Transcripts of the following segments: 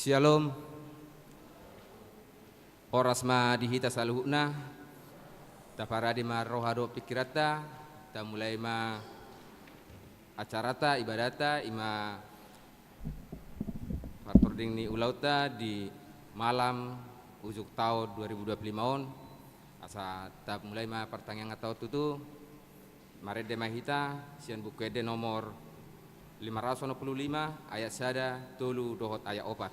Shalom. Oras ma dihita saluhna. Taparadi ma rohado pikirata. Ta mulai ma acarata ibadata ima partording ni ulauta di malam ujuk tahun 2025 on. Asa ta mulai ma pertanyaan atau tutu marede mahita sian bukede nomor 555 ayat sada tolu dohot ayat opat.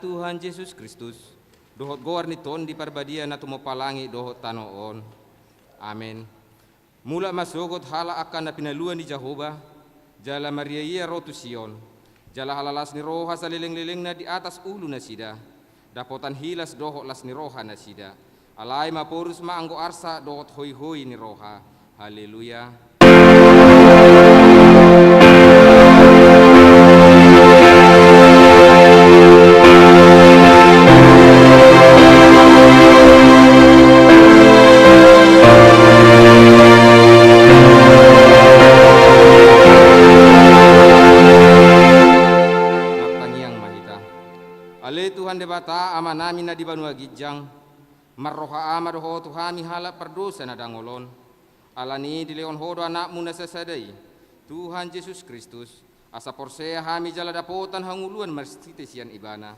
Tuhan Yesus Kristus, dohot goar ni ton di parbadia na tumopalangi dohot tanoon. Amin. Mula masugot hala akan na pinaluan ni Jehovah, jala Maria ia rotu Sion, jala halalas ni roha sa liling-liling na di atas ulu na sida, dapotan hilas dohot las ni roha na sida, alay mapurus maanggo arsa dohot hoy-hoy ni roha. Haleluya. Debata ama namin na di banua gijang marroha ama doho Tuhami hala perdosa na dangolon alani di leon hodo anakmu na sasadai Tuhan Yesus Kristus asa porsea hami jala dapotan hanguluan marstite sian ibana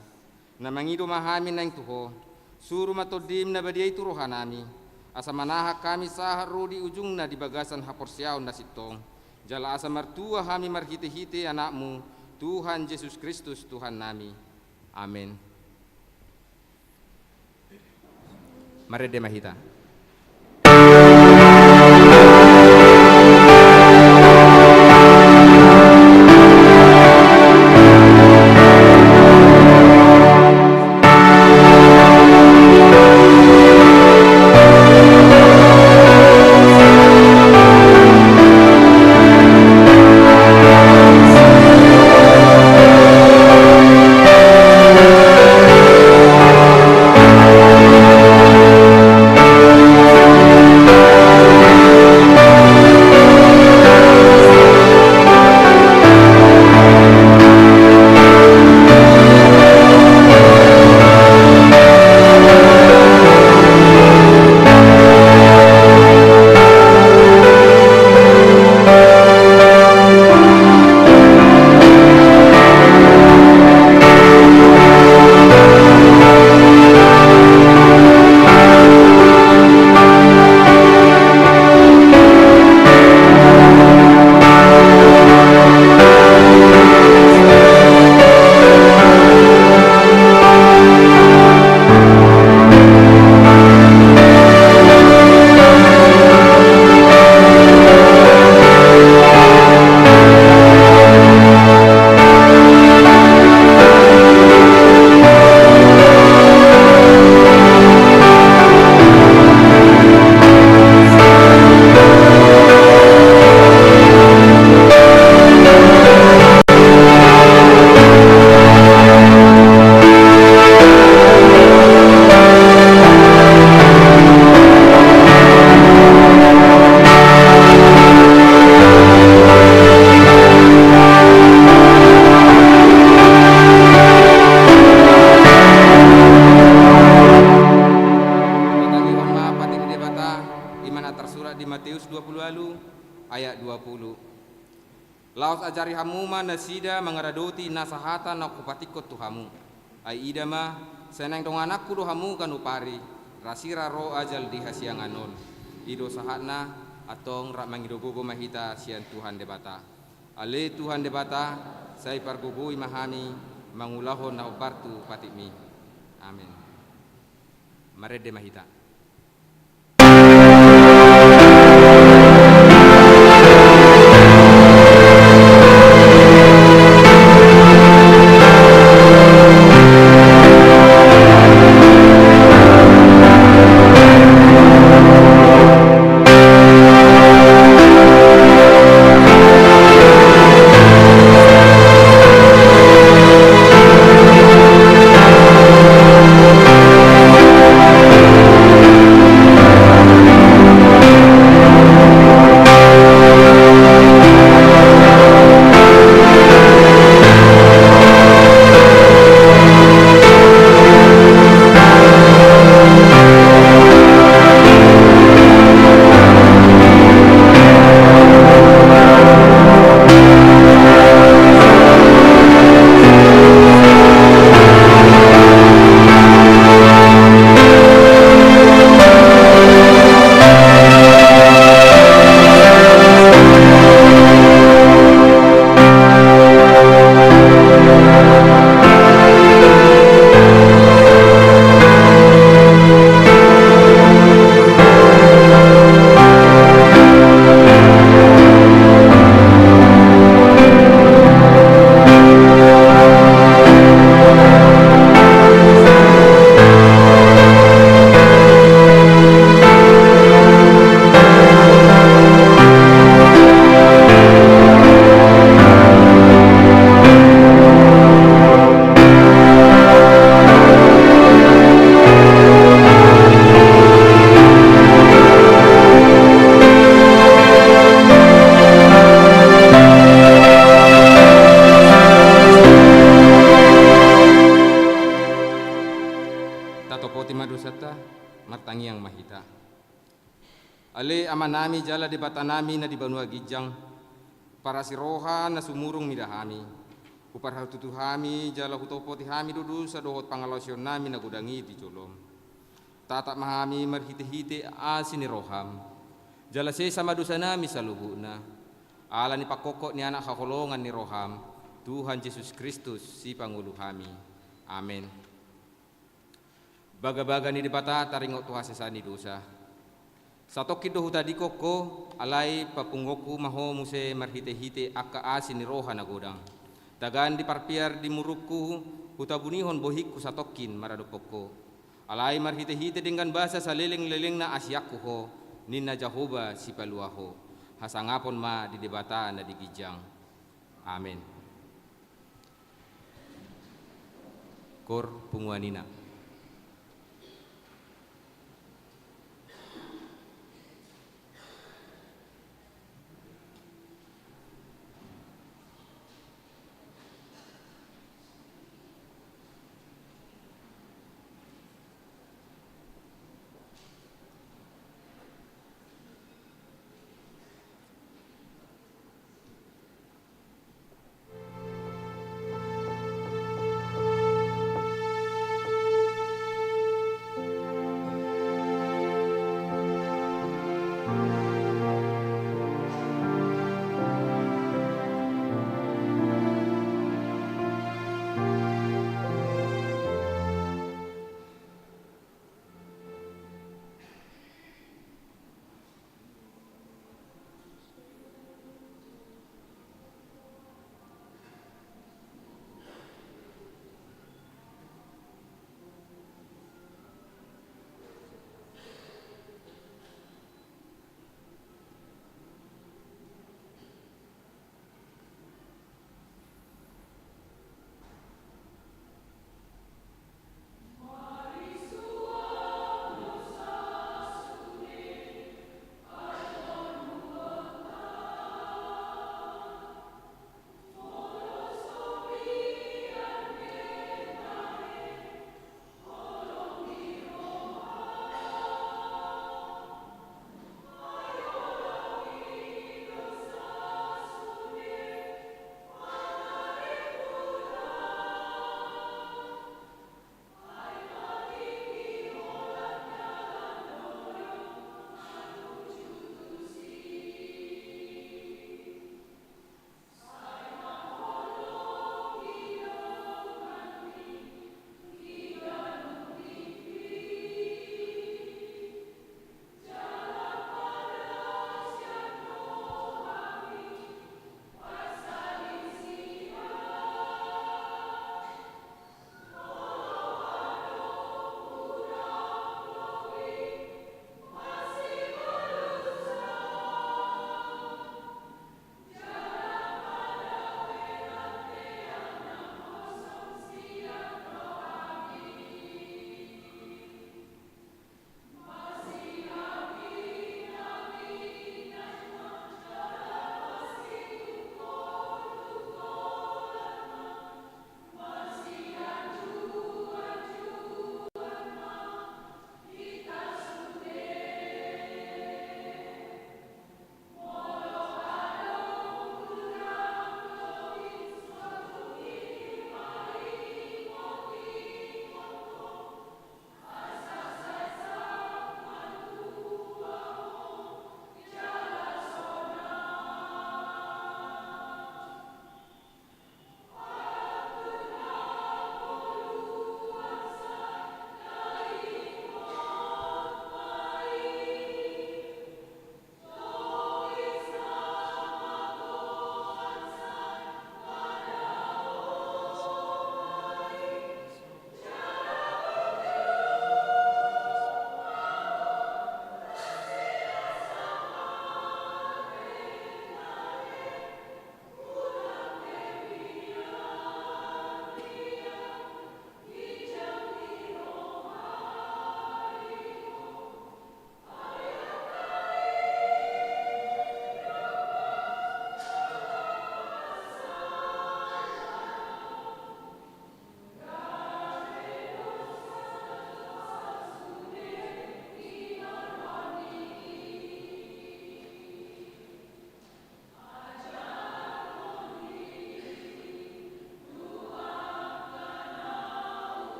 na mangido mahami nang tuho suru matodim na badiay turohan nami asa manaha kami sahar rodi ujung na di bagasan haporsiaon na sitong jala asa martua hami marhite-hite anakmu Tuhan Yesus Kristus Tuhan nami. Amin. Marede mahita. Laos ajari hamuma nasida mangaradoti nasahata na kupatikot tuhamu. Ai ida ma seneng dong anakku dohamu kan upari. Rasira ro ajal di hasianganon. Ido sahatna atong rak mangidogogo mahita sian Tuhan debata. Ale Tuhan debata saya pargugui mahami mangulahon na obartu patimi. Amin. Marede mahita. Martangiang mahita. Ale amanami jala di batanami na di Banua Gijang, para siroha na sumurung midahami. Upar tutuhami jala hutopoti hami dudu sa dohot pangalosyon nami na gudangi di jolom. Tatak mahami marhite-hite asini roham. Jala se sama dosa nami sa luhuna. Ala ni pakokok ni anak hakolongan ni roham. Tuhan Yesus Kristus si panguluhami. Amin. Baga-baga ni dipata taringot tuha sesani dosa. Satokit dohu tadi koko alai papungoku maho muse marhite-hite akka asin ni roha na godang. Tagan di parpiar di muruku hutabunihon bohikku satokin maradopoko. Alai marhite-hite dengan bahasa saleleng-leleng na asyaku ho ninna Jahoba si paluaho. Hasangapon ma di debata na di Gijang. Amin. Kor punguanina.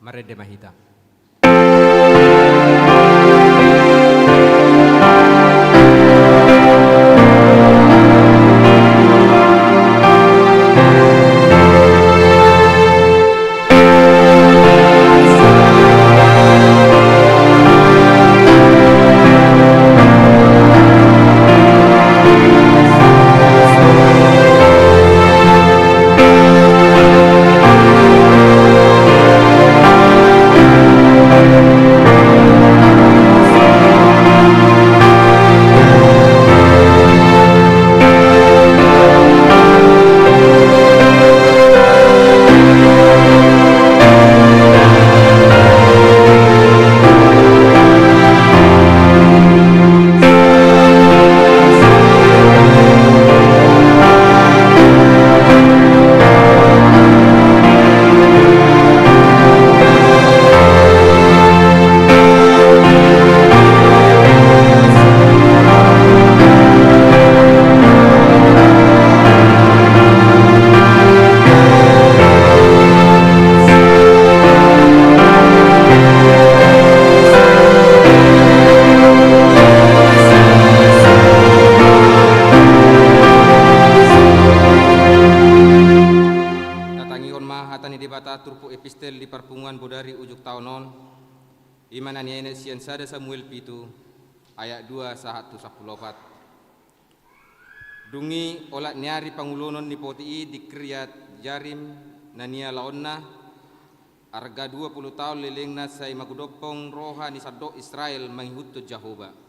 Marede mahita. Turpu epistel di perpungan bodari ujuk taunon imana niene sian sada Samuel pitu ayat 2 1 14 dungi olat niari pangulonon ni poti di Kiryat Jarim nania laonna arga 20 tahun lelengna say magudopong roha ni sadok Israel manghutu Jehovah.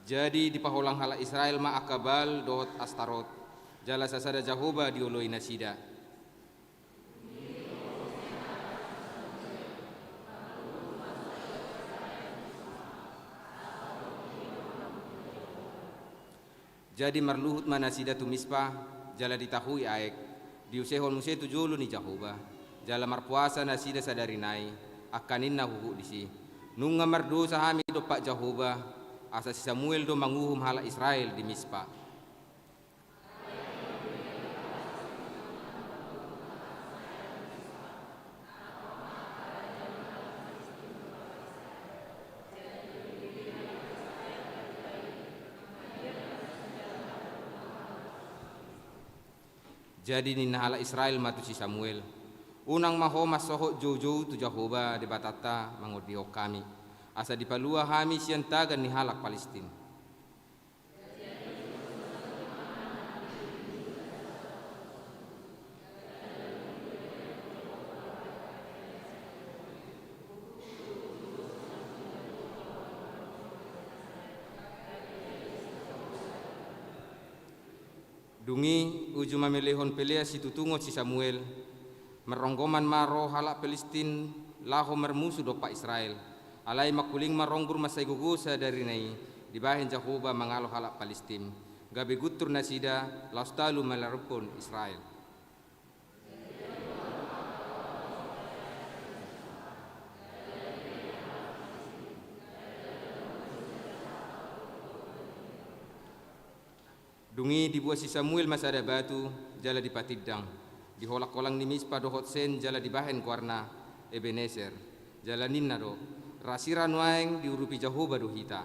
Jadi di paholang hala Israel ma akabal dot Astarot jala sasada Jehovah dioloi nasida. Jadi marluhut mana sida tu Mispa jala ditahui aek diusehon muse tu julu ni Jehovah jala marpuasa nasida sadarinai akanin huhu disi nunga mardosa hami do pak Jehovah asa si Samuel do manguhum hala Israel di Mispa. Jadi nina hala Israel matu si Samuel unang maho masoho jojo tu Jehovah di batata mangodio kami asa dipalua hami sian tagan ni halak Palestin. Dungi uju mamelehon pelea si tutungot si Samuel meronggoman maro halak Palestin laho mermusuh dopa Israel. Alai makuling maronggur masai gugusa dari nai dibahin Jehovah mangalo halak Palestin gabe gutur nasida laustalu malarupun Israel. Dungi dibuat si Samuel masada batu jala dipatidang diholak kolang ni Mispa dohot sen jala dibahen kuarna Ebenezer jala ninna do rasiran waeng diurupi Jehovah do hita.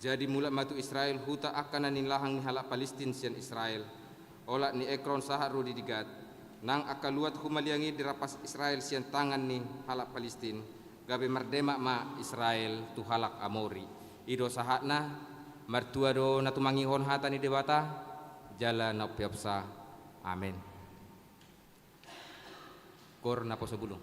Jadi mulat matu Israel huta akan anin lahang ni halak Palestin sian Israel olak ni Ekron saharu didigat nang akaluat humaliangi dirapas Israel sian tangan ni halak Palestin gabe mardemak ma Israel tu halak Amori ido sahatna martua do natumangihon hata ni debata jala na piapsa amen. Kor na po sa bulong.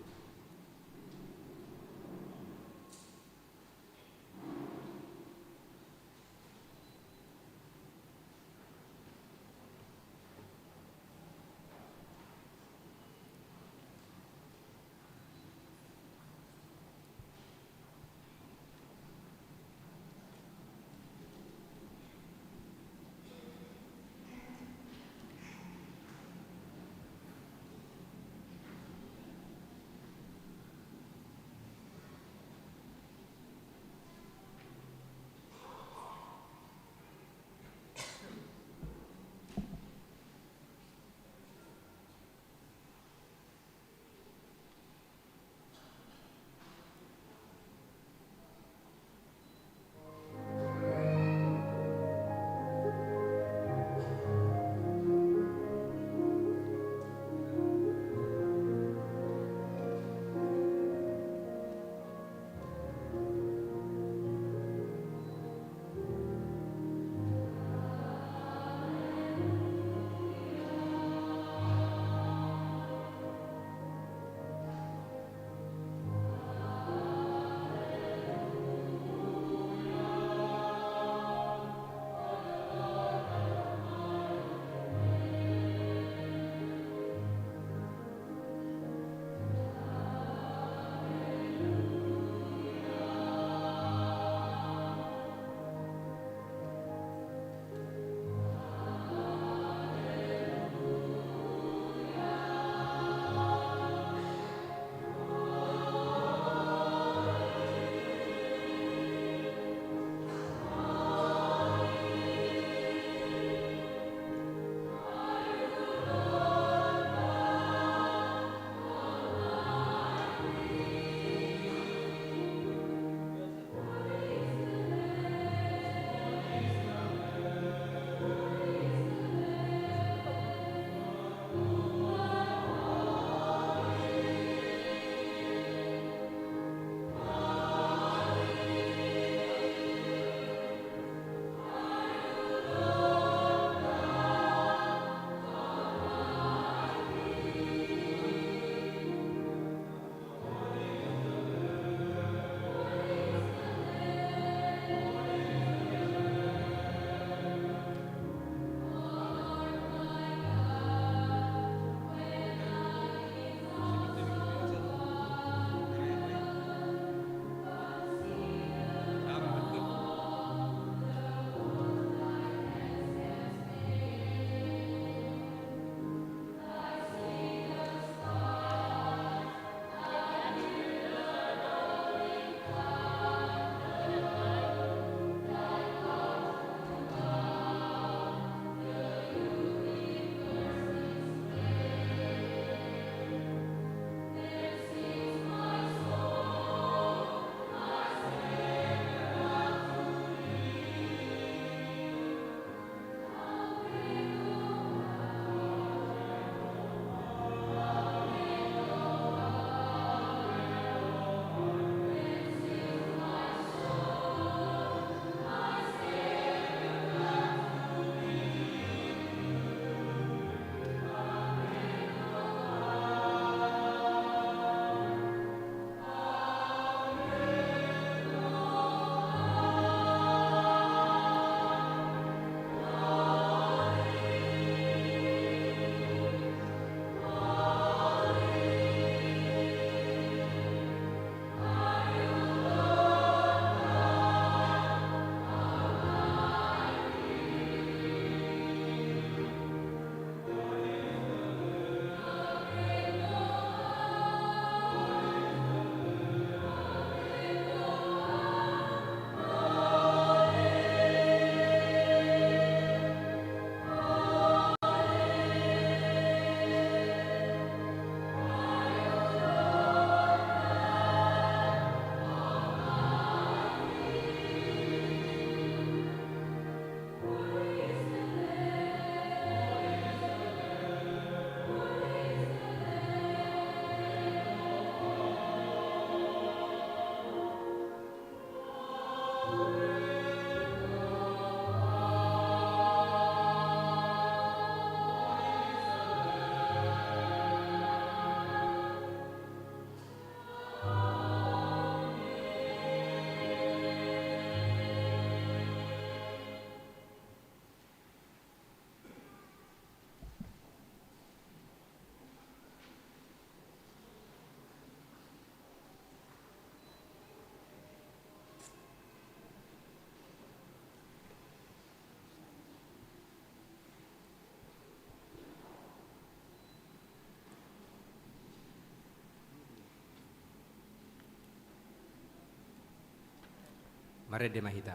Mari demahita.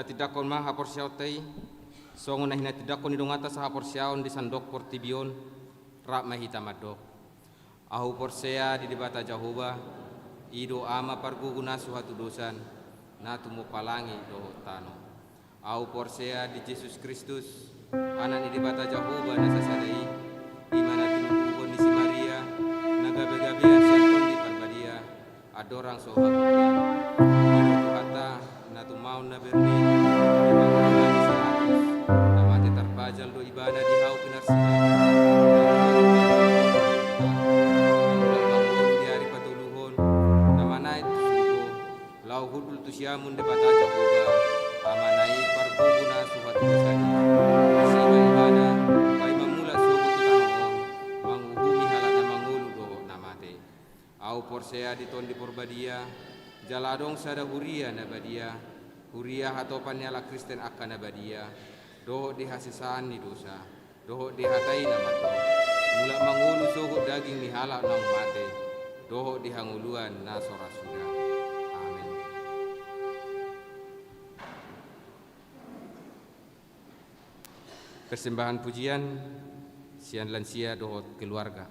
Tidakon ma hapor siaw tei songon na hina tidakon ni dongata sa hapor siaw di sandok portibion rak mahita madok ahu porsea di debata Jahoba ido ama parguguna suatu dosan na tumu palangi do tano ahu porsea di Yesus Kristus anak di debata Jahoba na sasadai di mana tinukukon di si Maria nagabe-gabean siapon di parbadia adorang sohabuan ido hata na tumau na berni Bajal do ibadah di hau pinarsina di hari patuluhon namanai tusuko lau hudul tusiamun de bata Jahoba amanai parguguna suhat dosani siba ibadah pai mamula suku tutanon manguhumi halana mangulu do namate au porsea di ton di porbadia jaladong sada huria nabadia huria hatopan nyala Kristen akan nabadia doho di hasisaan ni dosa doho di hatai na mato mula mangulu sogo daging ni halak nang mate doho di hanguluan na sora suda amin. Persembahan pujian sian lansia doho keluarga.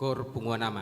Gor bunga nama.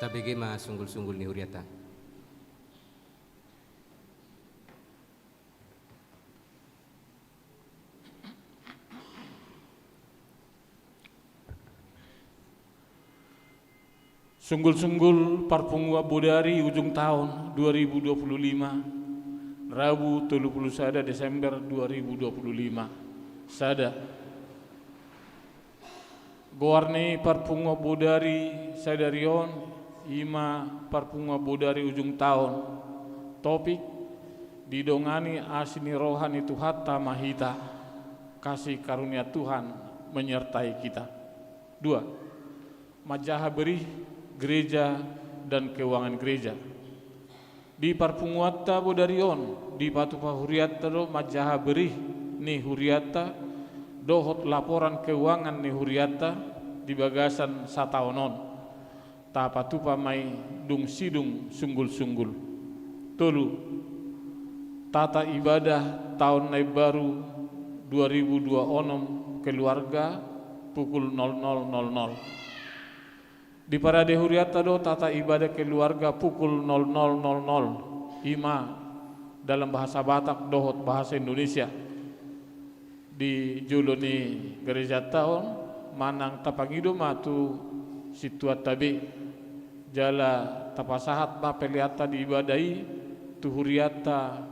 tabegema sunggul-sunggul ni huriata. Sunggul-sunggul parpungwa bodari ujung tahun 2025, Rabu 31 Desember 2025. Sada Goarne parpungwa bodari sadarion ima parpungwa bodari ujung tahun. Topik didongani asini rohani Tuhatta mahita, kasih karunia Tuhan menyertai kita. 2. Majaha berih gereja dan keuangan gereja. Di parpunguatta bodarion di patupa huriatta do majaha berih ni huriatta dohot laporan keuangan ni huriatta di bagasan sataonon ta patupa mai dung sidung sunggul-sunggul. 3. Tata ibadah tahun nai baru 2026 keluarga pukul 00.00. Di parade huriatta do tata ibadah keluarga pukul 00.00 ima dalam bahasa Batak dohot bahasa Indonesia. Di juluni gereja tahun manang tapangido matu situat tabe jala tapasahat ma peliata di ibadai tu huriatta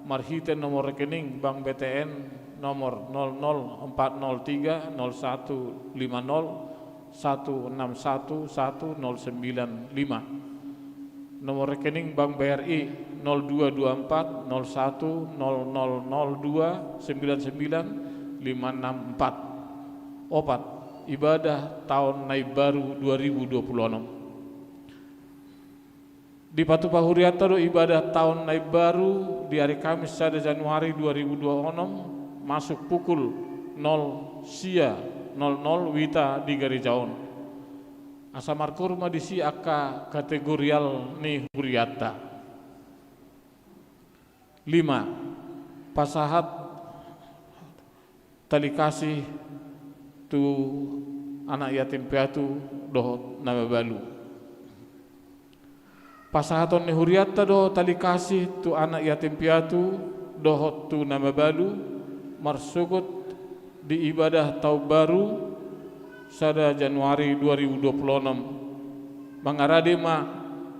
marhite nomor rekening Bank BTN nomor 00403 0150 1611095, nomor rekening Bank BRI 0224 010002 99 564. Opat ibadah tahun nai baru 2026. Di Patupa Huriatta do ibadah tahun nai baru di hari Kamis 1 Januari 2026 masuk pukul 0 sia 00 wita di Garijaon. Asa markurma disi aka kategorial ni huriatta. 5. Pasahat tali kasih tu anak yatim piatu dohot nama balu. Pasahaton ni huriatta do tali kasih tu anak yatim piatu dohot tu nama balu marsukut di ibadah tahun baru sada Januari 2026 mangarade ma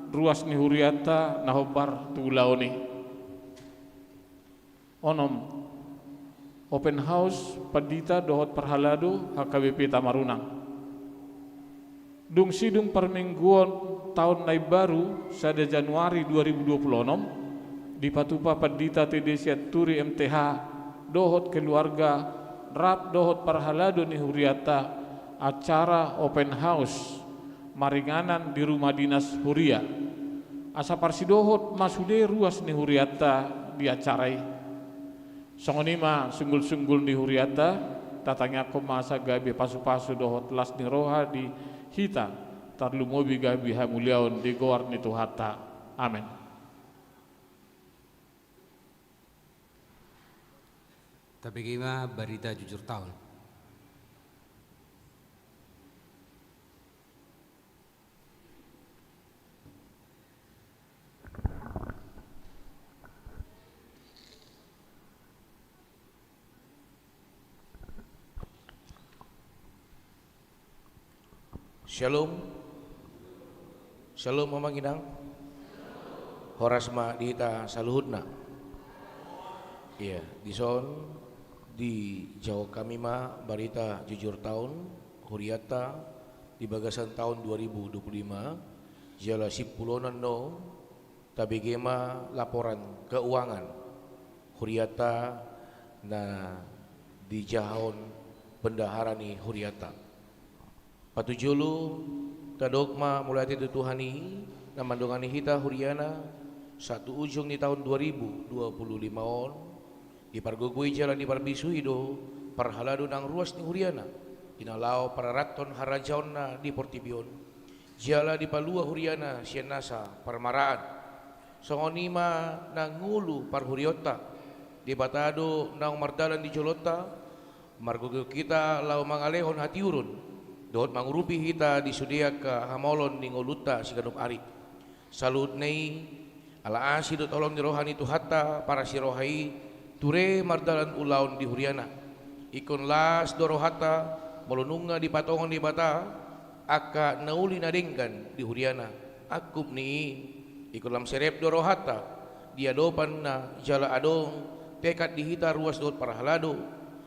ruas ni huriatta nahobar tu laoni onom open house padita dohot perhalado HKBP Tamarunang dung sidung permingguan tahun nai baru sada Januari 2026 di Patupa Padita TDC Turi MTH dohot keluarga rap dohot parhalado ni huriatta acara open house maringanan di rumah dinas huria asa parsidohot masude ruas ni huriatta di acarai songonima sunggul-sunggul ni huriatta tatanya ko masa gabi pasu-pasu dohot las ni roha di hita tarlu mobi gabi hamuliaon di goar ni Tuhatta. Amin. Tabegema berita jujur tahun. Shalom. Shalom Mama Ginang. Horasma dita saluhutna. Iya, dison di Jawa kami mah berita jujur tahun huriatta di bagasan tahun 2025 jala sipulonan no tabegema laporan keuangan huriatta na di jahon bendaharani huriatta patujulu tadokma mulai itu Tuhani namandongani hita huriana satu ujung di tahun 2025 on di pargogoi jalan di parbisui do parhalado nang ruas ni huriana inalao pararaton harajaonna di portibion jala di palua huriana sienasa parmaraan songonima nang ngulu parhuriota di batado nang mardalan di jolota margogo kita lau mangalehon hati urun dohot mangurupi hita di sudia ka hamolon ni ngoluta siganup ari. Salut nei ala asi do tolong di rohani tu hatta para si rohai ture mardalan ulaun di huriana. Ikon las do rohata molununga di patongan di bata aka nauli nadenggan di huriana. Akup ni ikon lam serep do rohata dia dopan na jala adong tekad dihita ruas dohot para halado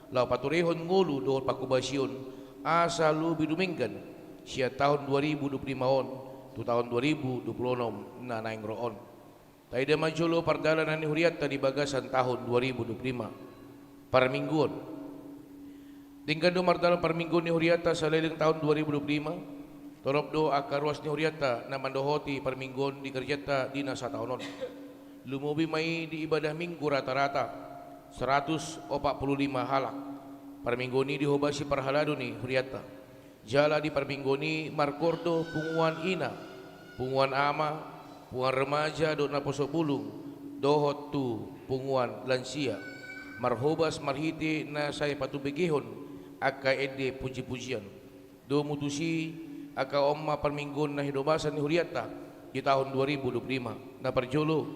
lau paturehon ngulu dohot pakubasion asa lu biduminggan sia tahun 2025 on tu tahun 2026 na naing roon. Taida majolo pardalanan ni huriata di bagasan tahun 2025 parmingguon. Tinggal do mardalan parmingguon ni huriata sa leleng tahun 2025 torop do akaruas ni huriata na mandohoti parmingguon di kerjata dina sa tahunon. Lumubi mai di ibadah minggu rata-rata 145 halak. Parminggu ni dihobasi parhalado ni huriata. Jala di parminggu ni markordo punguan ina, punguan ama, punguan remaja do na poso bulung, dohot tu punguan lansia. Marhobas marhiti na saya patubegihon aka ede puji-pujian. Do mutusi aka omma parminggu na hidobasan ni huriata di tahun 2025. Na perjolo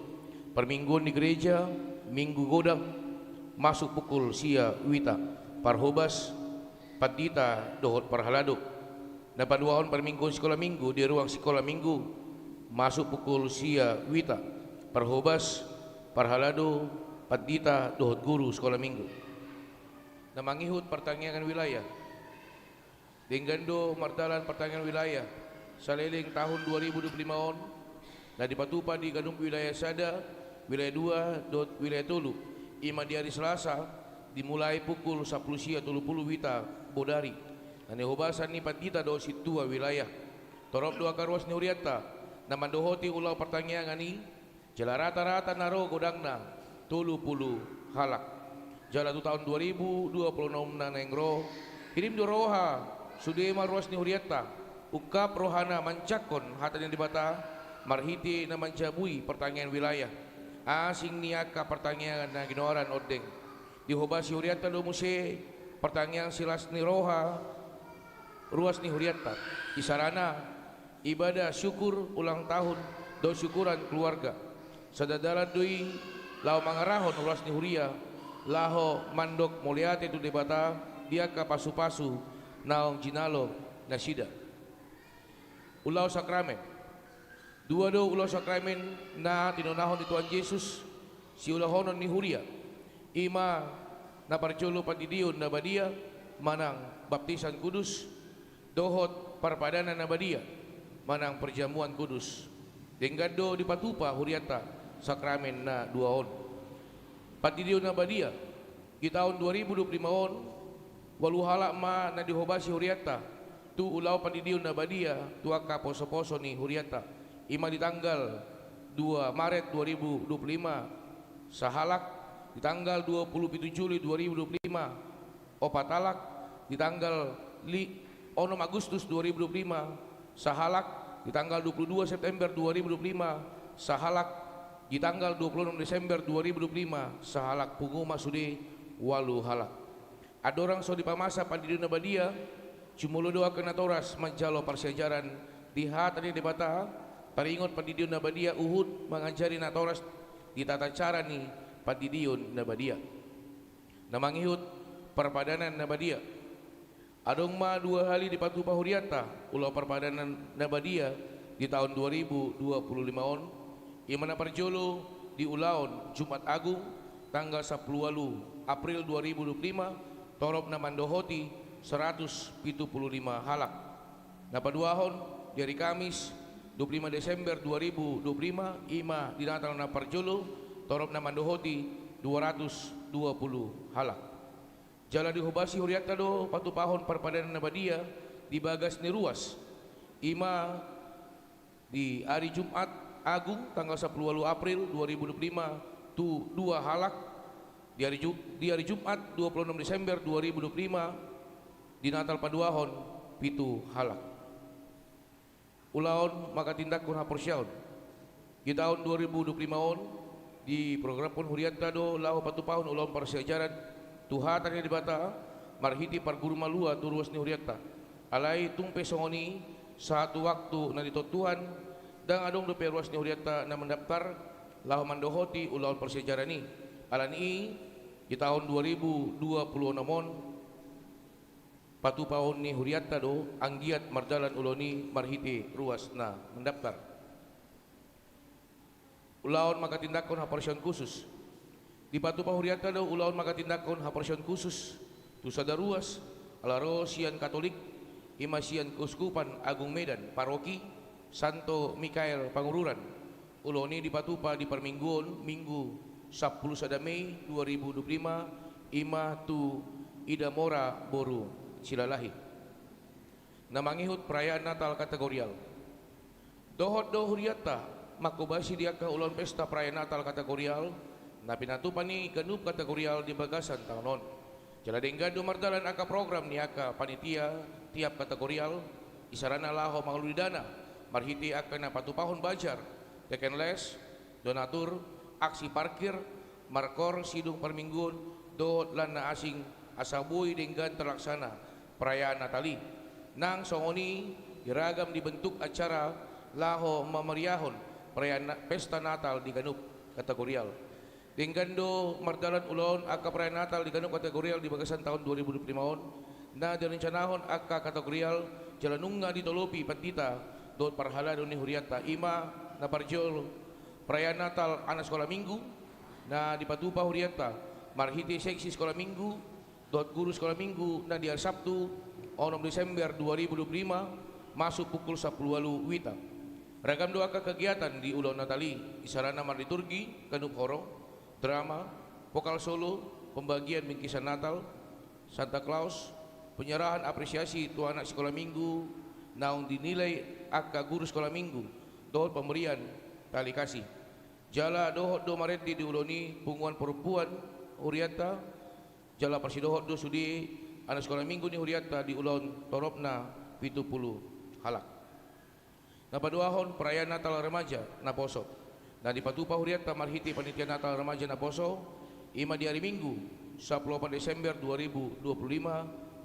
parminggu ni gereja minggu godang masuk pukul sia wita. Parhobas patita dohot parhalado. Na paduaon parminggu sekolah minggu di ruang sekolah minggu masuk pukul sia wita. Parhobas parhalado patita dohot guru sekolah minggu. Na mangihut pertanian wilayah. Denggando mardalan pertanian wilayah saleling tahun 2025 on na dipatupa di Gadung wilayah Sada, wilayah 2 dot wilayah Tolu. Ima di hari Selasa dimulai pukul 10 sia 30 wita bodari. Na nehobasan ni patita do situa wilayah. Torop do akaruas ni huriata na mandohoti ulau pertanian ni jala rata-rata naro godangna 30 halak. Jala tu tahun 2026 na nengro kirim do roha sudema ruas ni huriata ukap rohana mancakon hata yang dibata marhiti na mancabui pertanian wilayah. Asing niaka pertanian na ginoran odeng dihobasi huriata do muse pertanian silas ni roha ruas ni huriata isarana ibadah syukur ulang tahun do syukuran keluarga sadadaran doi lau mangarahon ruas ni huria laho mandok muliate tu debata dia ka pasu-pasu naong jinalo nasida ulau sakramen dua do ulau sakramen na tinonahon di Tuhan Yesus si ulahonon ni huria ima na parcolo patidion na badia manang baptisan kudus dohot parpadanan na badia manang perjamuan kudus denggado di patupa huriata sakramen na duaon patidion na badia di tahun 2025 on walu halak ma na dihobasi huriata tu ulau patidion na badia tu aka poso-poso ni huriata ima di tanggal 2 Maret 2025 sahalak di tanggal 27 Juli 2025 opatalak di tanggal 6 Agustus 2025 sahalak di tanggal 22 September 2025 sahalak di tanggal 26 Desember 2025 sahalak punguma sude walu halak adorang so dipamasa pandiduna badia cumulo doa kena toras manjalo persejaran di hatani debata paringot pandiduna badia Uhud mengajari natoras di tata cara ni patidion nabadia na mangihut perpadanan nabadia adong ma 2 hari di patupa huriata ulau perpadanan nabadia di tahun 2025 on imana perjolo di ulaon Jumat Agung tanggal 10 April 2025 torop na mandohoti 175 halak na paduahon dari Kamis 25 Desember 2025 ima di natal na perjolo torop na mandohoti 220 halak. Jala dihobasi huriata do patupahon perpadanan nabadia di bagas ni ruas. Ima di hari Jumat Agung tanggal 10 April 2025 tu 2 halak. Di hari Jumat 26 Desember 2025 di Natal paduahon 7 halak. Ulaon maka tindak kun haporsyaon. Di tahun 2025 on di program pun huriata do lahu patupahon ulam persejaran tuhatan yang dibata marhiti par guru malua turuas ni huriata alai tumpe songoni satu waktu na ditotuhan dan adong do perwas ni huriata na mendaftar lahu mandohoti ulaun persejarah ni alani di tahun 2020 namon patu paon ni huriata do anggiat mardalan uloni marhiti ruas na mendaftar ulaun maka tindakon haparsion khusus di patu pahuriata do ulaun maka tindakon haparsion khusus tu sadaruas alaro sian Katolik imasian Keuskupan Agung Medan Paroki Santo Mikael Pangururan uloni di patupa di permingguan Minggu 10 Mei 2025 ima tu Ida Mora Boru Silalahi namangihut perayaan Natal kategorial dohot do huriata makubasi diaka ulon pesta perayaan Natal kategorial na pinatupan ni ganup kategorial di bagasan tahunon jala denggado mardalan aka program ni aka panitia tiap kategorial isarana laho mangaluli dana marhiti aka na patupahon bajar teken les donatur aksi parkir markor sidung permingguan dohot lan na asing asabuy denggan terlaksana perayaan Natali nang songoni diragam dibentuk acara laho mamariahon perayaan pesta Natal di ganup kategorial Denggando mardalan ulon aka perayaan Natal di ganup kategorial di bagasan tahun 2025 na direncanahon aka kategorial jalanunga ditolopi patita dot parhala doni huriata ima na parjol perayaan Natal anak sekolah minggu na dipatupa huriata marhiti seksi sekolah minggu dot guru sekolah minggu na di hari Sabtu 6 Desember 2025 masuk pukul 10 walu wita ragam doa kegiatan di ulon Natali isarana marliturgi ganup horong drama, vokal solo, pembagian bingkisan Natal, Santa Claus, penyerahan apresiasi tu anak sekolah minggu, naung dinilai aka guru sekolah minggu, dohot pemberian tali kasih. Jala dohot do mareti di uloni punguan perempuan huriata, jala persidohot do sudi anak sekolah minggu ni huriata di ulon toropna 70 halak. Napaduahon perayaan Natal remaja na poso. Nah di patupa huriata marhiti panitia Natal remaja na poso ima di hari Minggu 18 Desember 2025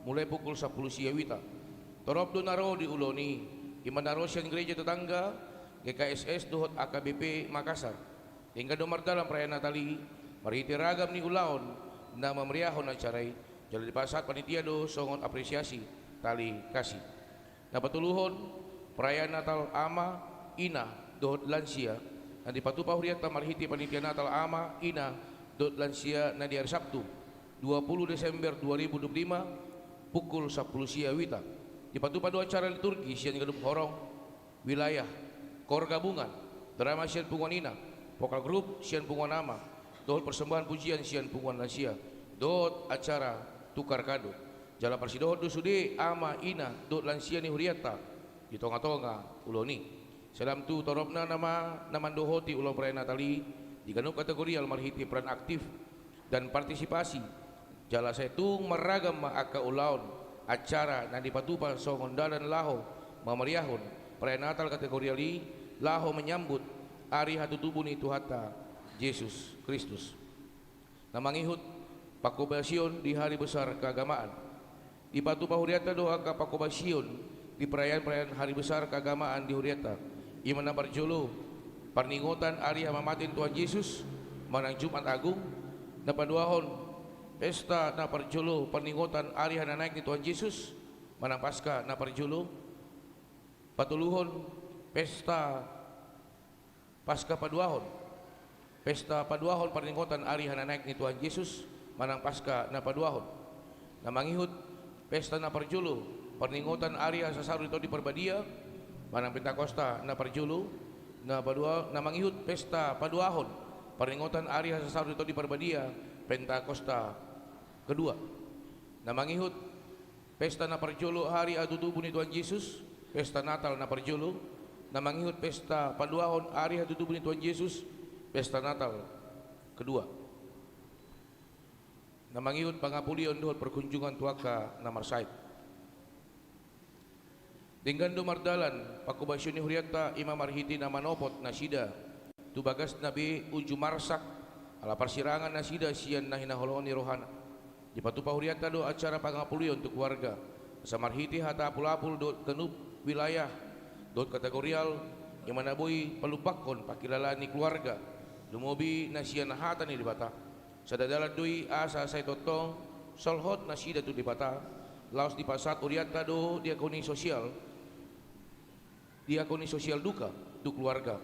mulai pukul 10 siawita torop do naro di uloni ima naro sian gereja tetangga GKSS dohot AKBP Makassar hingga domar dalam perayaan Natali marhiti ragam ni ulaon na memeriahon acarai jadi di pasat panitia do songon apresiasi tali kasih na patuluhon perayaan Natal ama ina dohot lansia na di patupa huriata marhiti panitia Natal ama ina dot lansia na di hari Sabtu 20 Desember 2025 pukul 10 siawita di patupa dua acara liturgi sian gadup horong wilayah kor gabungan drama sian punguan ina vokal grup sian punguan ama dot persembahan pujian sian punguan lansia dot acara tukar kado jala persidohot do sude ama ina dot lansia ni huriata di tonga-tonga uloni Salam tu toropna nama namandohoti ulang perayaan Natali di ganup kategorial marhiti peran aktif dan partisipasi jala setung meragam aka ulaun acara na dipatupa songondalan laho mamariahon perayaan Natal kategorial laho menyambut hari hatutubun itu hata Yesus Kristus namangihut pakobasion di hari besar keagamaan di patupa huriata doa ka pakobasion di perayaan hari besar keagamaan di huriata imana barjolo perningotan hari hamamatin Tuhan Yesus manang Jumat Agung napaduahon pesta na parjolo perningotan hari hananaik ni Tuhan Yesus manang Paskah na parjolo patuluhon pesta Paskah paduahon pesta paduahon perningotan hari hananaik ni Tuhan Yesus manang Paskah na paduahon namangihut pesta na parjolo perningotan hari sasaru itu di perbadia manang Pentakosta na parjulu na padua namangihut pesta paduahon peringotan hari sasaru itu di perbadia Pentakosta kedua namangihut pesta na parjulu hari atutubu ni Tuhan Yesus pesta Natal na parjulu namangihut pesta paduahon hari atutubu ni Tuhan Yesus pesta Natal kedua namangihut pangapulion dohot perkunjungan tuaka na Marsaid Denggando mardalan pakubasyon ni huriata ima marhiti na manopot na sida tubagas nabi uju marsak ala persirangan na sida sian na hinaholon ni rohana di patupa huriata do acara pangapulion untuk warga samarhiti hata apul-apul dot kenup wilayah dot kategorial yang mana boy pelupakon pakilalani keluarga lumobi nasian hata ni di bata sadadala doi asa saya totong solhot nasida tu di bata laos di pasat uriata do diakoni sosial duka tu keluarga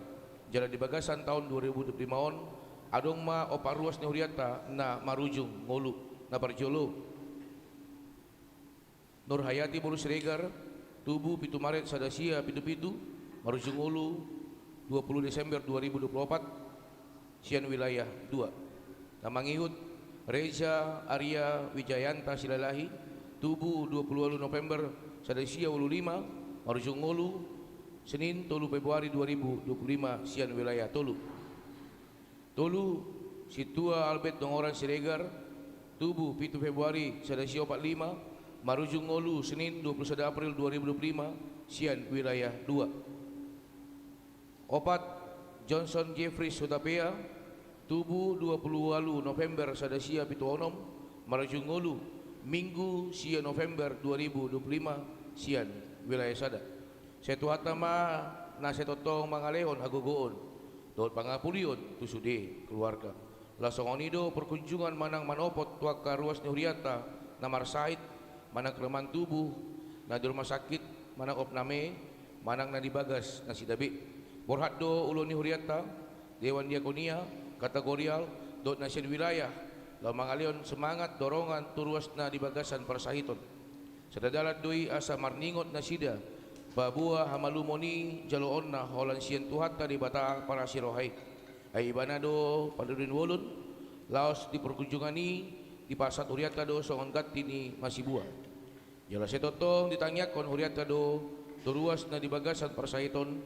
jalan di bagasan tahun 2025 on adong ma oparuas ni uriata na marujung ngolu na parjolo Nur Hayati Bolu Siregar tubuh pitu Maret Sadasia pitu-pitu marujung ngolu 20 Desember 2024 sian wilayah 2 namangihut Reza Arya Wijayanta Silalahi tubuh 20 November Sadasia ulu 5 marujung ngolu Senin 3 Februari 2025 sian wilayah Tolu Situa Albert Dongoran Siregar tubuh 7 Februari Sadasia 45 marujung ngolu Senin 21 April 2025 sian wilayah 2 opat Johnson Jeffrey Sutapea tubuh 28 November Sadasia Pituonom marujung ngolu Minggu sian November 2025 sian wilayah Sada setuhatama na setotong mangaleon agogoon dot pangapulion tusude keluarga lasong onido perkunjungan manang manopot tuaka ruas ni Huriata namar Said manang keleman tubuh na di rumah sakit manang opname manang na dibagas na sidabi borhat do ulo ni Huriata Dewan Diakonia kategorial dot nasian wilayah law mangalion semangat dorongan turuas na dibagasan persahiton sadadalat doi asa marningot na sida babua hamalumoni jaloon na holan sian tuhata di bata para sirohai ay ibanado padurin wolun laos di perkunjungani di pasat Huriata do songon gati ni masibua jala setotong ditanyakon Huriata do turuas na dibagasan persahiton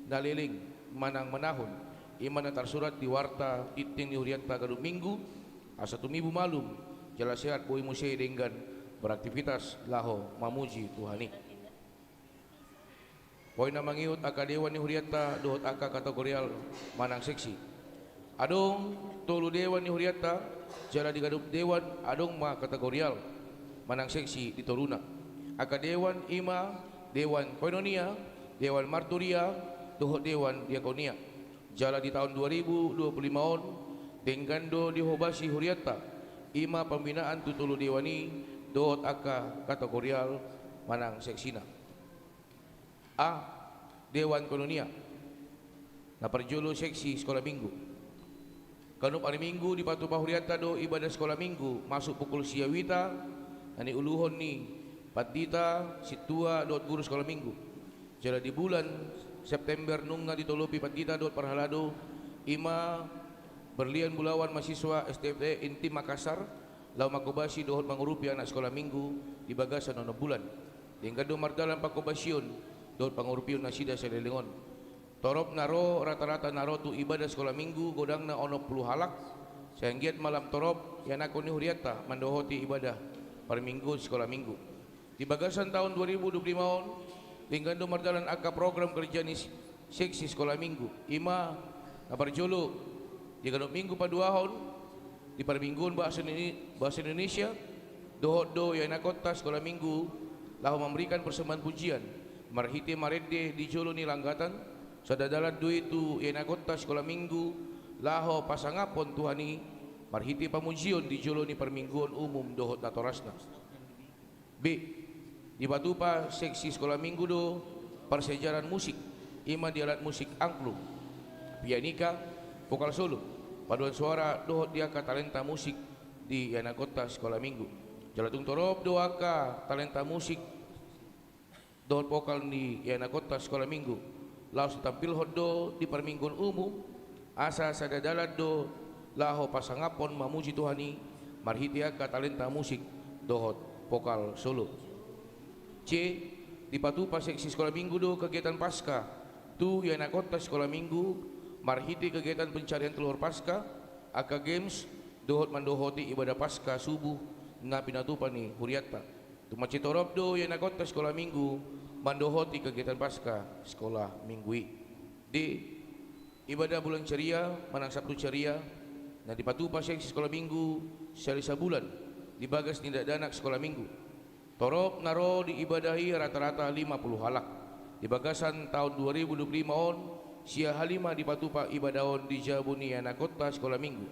naliling manang menahun iman na tarsurat di warta iting ni Huriata gadung minggu asa tumibu malum jala sehat boy musai denggan beraktivitas laho mamuji Tuhani poin na mangiut aka dewan ni Huriata dohot aka kategorial manang seksi adong tolu dewan ni Huriata jala digadup dewan adong ma kategorial manang seksi di Toruna aka dewan ima dewan koinonia dewan marturia dohot dewan diakonia jala di tahun 2025 on denggando dihobasi Huriata ima pembinaan tutulu dewani dohot aka kategorial manang seksina A. Dewan Kolonia na perjolo seksi sekolah minggu kanup hari minggu di Patu Huriata do ibadah sekolah minggu masuk pukul siawita nani uluhon ni Patdita situa dot guru sekolah minggu jala di bulan September nungga ditolopi Patdita dot parhalado ima berlian bulawan mahasiswa STFD Inti Makassar lau makobasi dohot mangurupi anak sekolah minggu di bagasan 6 bulan denggado mardalan pakobasion dot pangurupion nasida selelingon torop naro rata-rata naro tu ibadah sekolah minggu godang na ono puluh halak sehinggiat malam torop yang aku ni Huriata mandohoti ibadah per minggu sekolah minggu di bagasan tahun 2025 on tinggando mardalan aka program kerja ni seksi sekolah minggu ima naparjolo di ganop minggu paduahon di permingguan bahasa Indonesia dohot do yang nakota sekolah minggu lahu memberikan persembahan pujian marhiti marede di jolo ni langgatan sadadalat duit tu yenagota sekolah minggu laho pasangapon Tuhani marhiti pamujion di jolo ni permingguan umum dohot natorasna B. Di Batupa seksi sekolah minggu do persejaran musik ima di alat musik angklung pianika vokal solo paduan suara dohot diaka talenta musik di yenagota sekolah minggu jalatung torop doaka talenta musik dohot vokal di yanakota sekolah minggu laos tampil hodo di permingguan umum asa sadadalat do laho pasangapon mamuji Tuhani marhitia ka talenta musik dohot vokal solo C. Di Patupa seksi sekolah minggu do kegiatan pasca tu yanakota sekolah minggu marhiti kegiatan pencarian telur pasca aka games dohot mandohoti ibadah pasca subuh na pinatupani Huriata tumaci torop do yanakota sekolah minggu mandohoti kegiatan pasca sekolah minggui D. Ibadah bulan ceria manang Sabtu ceria nah di Patupa seksi sekolah minggu sehari sabulan dibagas tindak danak sekolah minggu Torop naro diibadahi rata-rata 50 halak. Di bagasan tahun 2025 on, sia halima di patupa ibadahon di jabuni anak kota sekolah minggu.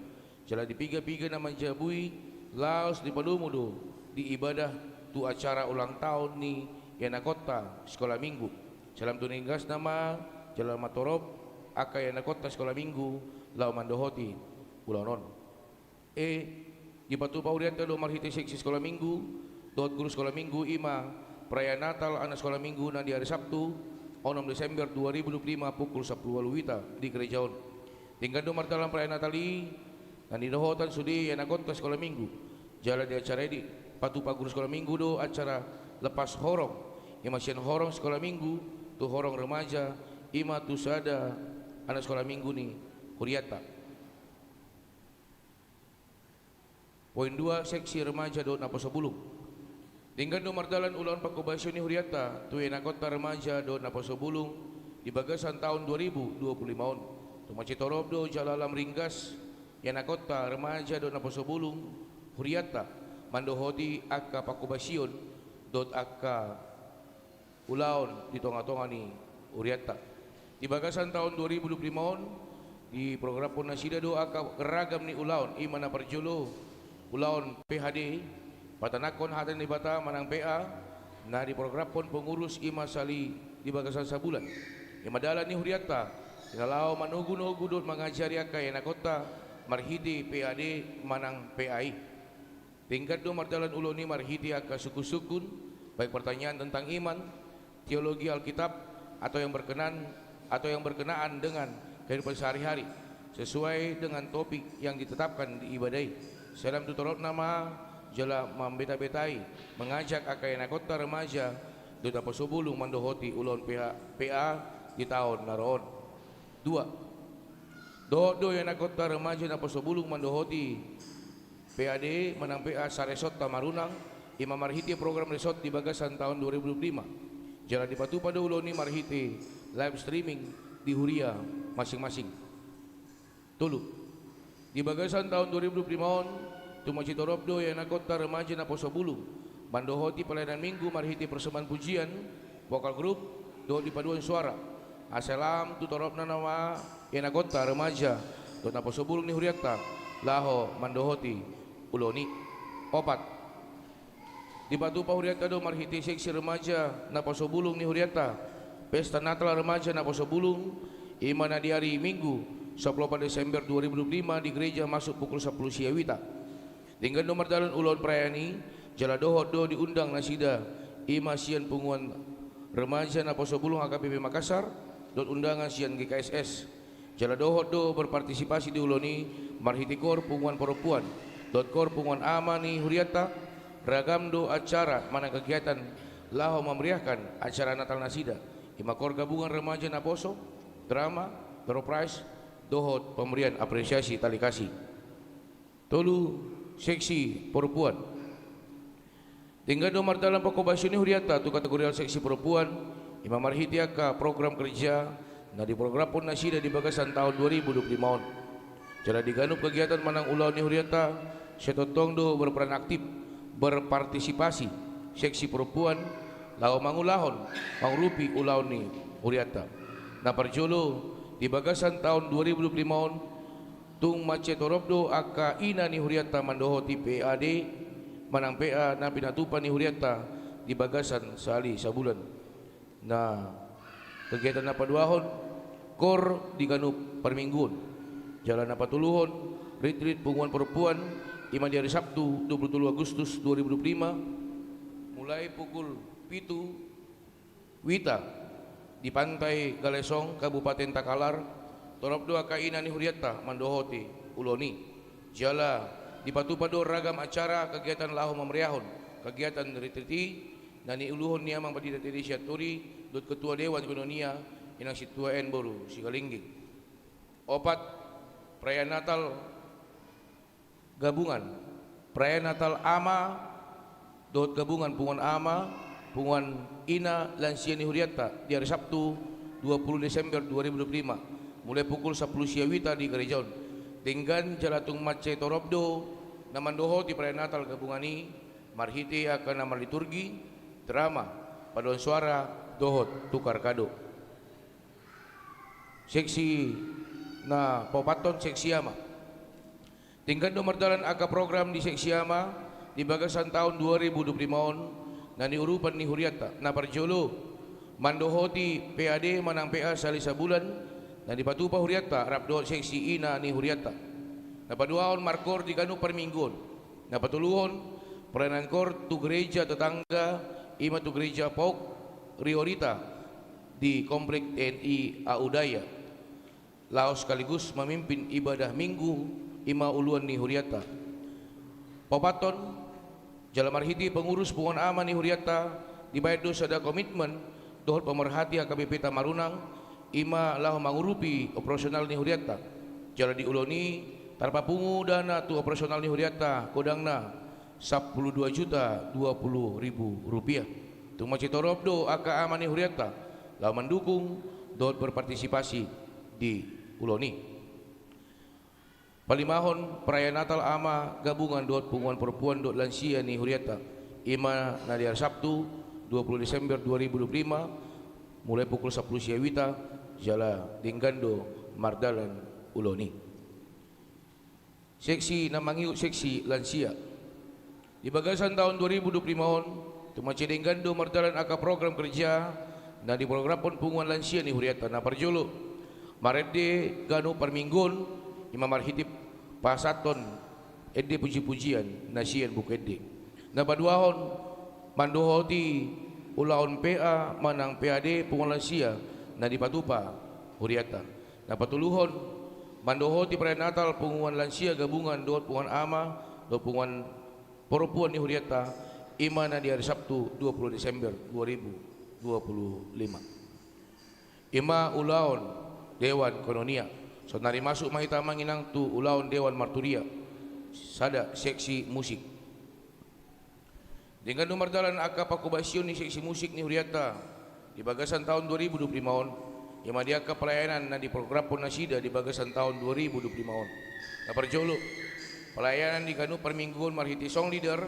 Jala di piga-piga nama jabui, laos di padumudo, di ibadah tu acara ulang tahun ni anak kota sekolah minggu. Salam tuninggas nama, jala matorop, akai anak kota sekolah minggu, lau mandohoti, ulanon. Di patupa urianta do marhiti seksi sekolah minggu, dot guru sekolah minggu ima perayaan Natal anak sekolah minggu nanti hari Sabtu 6 Desember 2025 pukul 10 wita di Gerejaon. Tinggal nomor dalam perayaan Natali nanti dohotan sudi anak kota sekolah minggu. Jalan di acara ini patupa guru sekolah minggu do acara lepas horong. Ima sian horong sekolah minggu tu horong remaja ima tu sada anak sekolah minggu ni kuriata. Poin 2 seksi remaja do napa sebulung. Tinggal nomor dalan ulang pakubasyo ni huriata tu anak kota remaja do napa sebulung di bagasan tahun 2025 on. Tu macet torob do jalalam ringgas anak kota remaja do napa sebulung huriata mandohodi akka pakubasyon dot akka ulaon di tonga-tonga ni huriata. Di bagasan tahun 2025 on di program Ponasida do akka keragam ni ulaon imana perjolo ulaon PHD patanakon hatan di bata manang PA na di program pon pengurus ima sali di bagasan sabulan ima dalan ni huriata kalau manugu-nugu dot mengajari akai anak kota marhidi PAD manang PAI tingkat do mardalan uloni marhidi aka suku-sukun baik pertanyaan tentang iman teologi Alkitab atau yang berkenaan dengan kehidupan sehari-hari sesuai dengan topik yang ditetapkan di ibadai. Salam tutorot nama jala membeta-betai mengajak akai anak kota remaja do dapat sebulung mandohoti ulon PA di tahun naroon. 2. Do anak kota remaja dapat sebulung mandohoti PAD menang PA saresot tamarunang ima marhiti program resort di bagasan tahun 2025. Jala di patupa do uloni marhiti live streaming di huria masing-masing. Tulu. Di bagasan tahun 2025 on tumaci torobdo ya anak kota remaja na posobulung mandohoti pelayanan minggu marhiti persembahan pujian vokal grup do di paduan suara asalam tu torobna nama ya anak kota remaja do na posobulung ni huriata laho mandohoti uloni. 4. Di batu pa huriata do marhiti seksi remaja na posobulung ni huriata pesta Natal remaja na posobulung imana di hari Minggu 18 Desember 2025 di gereja masuk pukul 10 siawita. Tinggal nomor dalan ulon prayani jala dohot do diundang nasida ima sian punguan remaja na posobulung HKBP Makassar dot undangan sian GKSS jala dohot do berpartisipasi di uloni marhiti kor punguan perempuan dot kor punguan amani huriata ragam do acara mana kegiatan laho memeriahkan acara Natal nasida ima kor gabungan remaja na poso drama door prize dohot pemberian apresiasi tali kasih. Tolu seksi perempuan. Tinggal nomor dalam pokobasyo ni huriata tu kategori seksi perempuan ima marhiti aka program kerja na di program pun nasida di bagasan tahun 2025 on. Jala diganup kegiatan manang ulau ni huriata setotong do berperan aktif berpartisipasi seksi perempuan lau mangulahon mangrupi ulau ni huriata. Na perjolo di bagasan tahun 2025 on tung macet torobdo aka ina ni huriata mandohoti PAD manang PA na pinatupa ni huriata di bagasan sali sabulan. Na kegiatan na paduahon kor di ganup permingguan jalan na patuluhon retreat punguan perempuan ima di hari Sabtu 23 Agustus 2025 mulai pukul 7 wita di pantai Galesong Kabupaten Takalar torobdo aka ina ni huriata mandohoti uloni jala di patupado ragam acara kegiatan lahu memeriahon kegiatan retriti dan ni uluhon niya mang padida tiri syaturi dot ketua dewan kononia inang situa en boru sigalingging. 4. Perayaan Natal gabungan perayaan Natal ama dot gabungan punguan ama punguan ina lansia ni huriata di hari Sabtu 20 Desember 2025 mulai pukul 10 siawita di gerejaon. Tinggan jalatung macet torobdo namandoho di perayaan Natal gabungan ini marhiti akan nama liturgi, drama, paduan suara, dohot, tukar kado. Seksi na Popaton seksi ama. Tingkat nomor dalan aka program di seksi ama di bagasan tahun 2025 na niurupan ni Huriata na parjolo mandohoti PAD manang PA salisa bulan na dipatupa Huriata rapdo seksi ina ni Huriata na paduaon markor di kanu perminggon na patuluhon peranangkor tu gereja tetangga ima tu gereja Pauk Riorita di komplek TNI Audaya Laos sekaligus memimpin ibadah minggu ima uluan ni Huriata. Popaton jalan marhiti pengurus pungon ama ni Huriata dibayar dosa ada komitmen dohot pemerhati HKBP Tamarunang ima lah mengurupi operasional ni Huriata. Jalan diuloni tanpa pungu dana tu operasional ni Huriata kodangna 12.020.000 rupiah. Tu macitorop do aka ama ni Huriata lah mendukung dohot berpartisipasi di uloni. Palimahon perayaan Natal ama gabungan dot punguan perempuan dot lansia ni Huriata ima nadiar Sabtu 20 Desember 2025 mulai pukul 10 siawita jala Dinggando Mardalan Uloni. Seksi namangiu seksi lansia di bagasan tahun 2025 tumaci Dinggando Mardalan aka program kerja na di program pun punguan lansia ni Huriata na parjolo marede ganu perminggon Imam Marhitip pasaton ede puji-pujian nasian buku ede na paduahon mandohoti ulaon PA manang PAD pungolansia na dipatupa Huriata na patuluhon mandohoti perayaan Natal punguan lansia gabungan dohot punguan ama dohot punguan perempuan ni Huriata ima na di hari Sabtu 20 Desember 2025 ima ulaon Dewan Kononia so nari masuk mahita manginang tu ulaun Dewan Marturia sada seksi musik dengan nomor dalan aka pakubasion ni seksi musik ni Huriata di bagasan tahun 2025 on yang madiaka pelayanan na di program pun nasida di bagasan tahun 2025 on na perjolo pelayanan di kanu permingguan marhiti song leader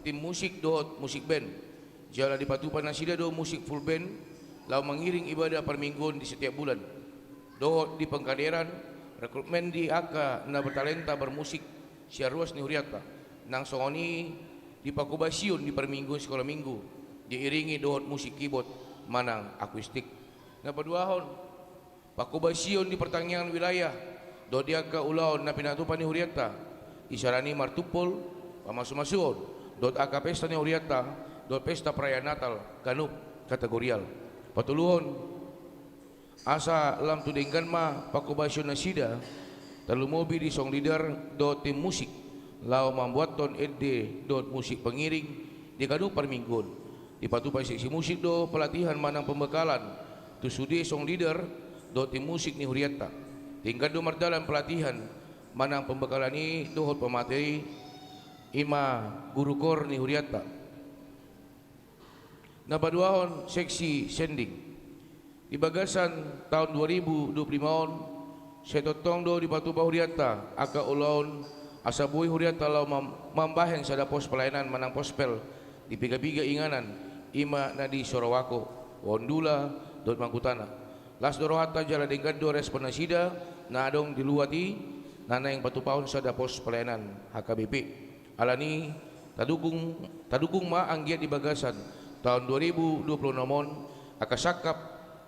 tim musik dohot musik band jala di patupan nasida do musik full band lau mengiring ibadah permingguan di setiap bulan dohot di pengkaderan rekrutmen di aka na bertalenta bermusik siaruas ni Huriata nang songoni di pakubasion di perminggu sekolah minggu diiringi dohot musik keyboard manang akustik na paduahon pakubasion di pertanian wilayah do di aka ulaon na pinatupan ni Huriata isarani martupol pamasu-masuon dot aka pesta ni Huriata dot pesta perayaan Natal kanup kategorial patuluhon asa lam tudenggan ma pakubasyon nasida terlalu mobil di song leader do tim musik lau membuat ton ede do musik pengiring di kadu perminggun di patupai seksi musik do pelatihan manang pembekalan tu sudi song leader do tim musik ni Huriata tinggal do mardalan pelatihan manang pembekalan ni dohot pemateri ima guru kor ni Huriata na paduahon seksi sending di bagasan tahun 2025 on setotong do di Batu Huriata aka ulaun asabui Huriata lau mambahen sada pos pelayanan manang pospel di piga-piga inganan ima nadi Sorowako Wondula dot Mangkutana las dorohata jala dengkan do respon nasida na adong diluati nana yang Batu Paun sada pos pelayanan HKBP alani tadukung ma anggiat di bagasan tahun 2026 on aka sakap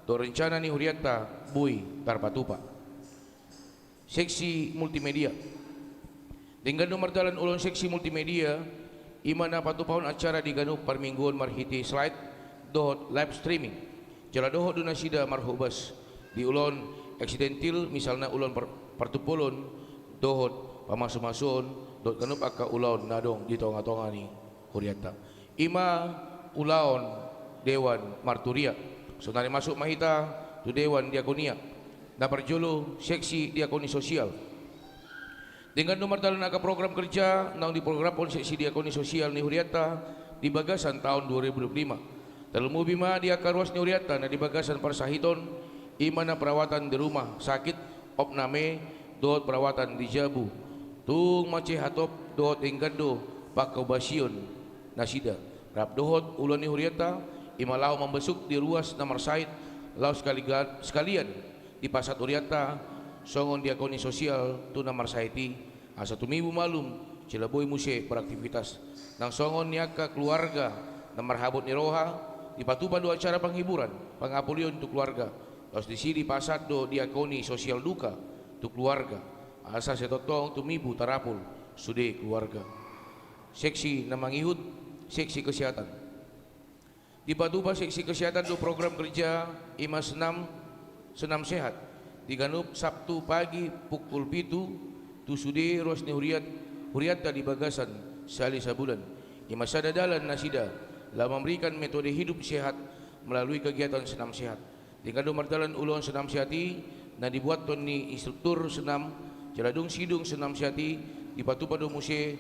do rencana ni Huriata bui tarpatupa seksi multimedia dengan nomor dalan ulun seksi multimedia imana patupaun acara di ganu permingguan marhiti slide dohot live streaming jala dohot dunasida marhubas di ulun eksidentil misalnya ulun partupulun dohot pamasu-masuon dohot kanup aka ulun nadong di tonga-tonga ni Huriata ima ulaon Dewan Marturia so nari masuk mahita tu Dewan Diakonia na perjolo seksi diakoni sosial dengan nomor dalan aka program kerja nang di program pon seksi diakoni sosial ni Huriata di bagasan tahun 2025 terlemu bima dia karuas ni Huriata na di bagasan parsahiton imana perawatan di rumah sakit opname dohot perawatan di jabu tung mace hatop dohot enggado pakubasion nasida rap dohot uloni huriata ima lau membesuk di ruas namar sait lau sekalian di pasat huriata songon diakoni sosial tu namar saiti asa tumibu malum Cilaboy muse beraktivitas nang songon niaka keluarga namar habut niroha di patupa do acara penghiburan pengapulion untuk keluarga terus di sini pasat do diakoni sosial duka untuk keluarga asa setotong tumibu tarapul sude keluarga seksi namangihut seksi kesehatan di patupa seksi kesehatan do program kerja ima senam sehat diganup Sabtu pagi pukul 7 tu sude rosni huriata di bagasan sehari sabulan ima sadadalan nasida lah memberikan metode hidup sehat melalui kegiatan senam sehat dengan martalan ulon senam sehati na dibuat ni instruktur senam jaladung sidung senam sehati di patupa do muse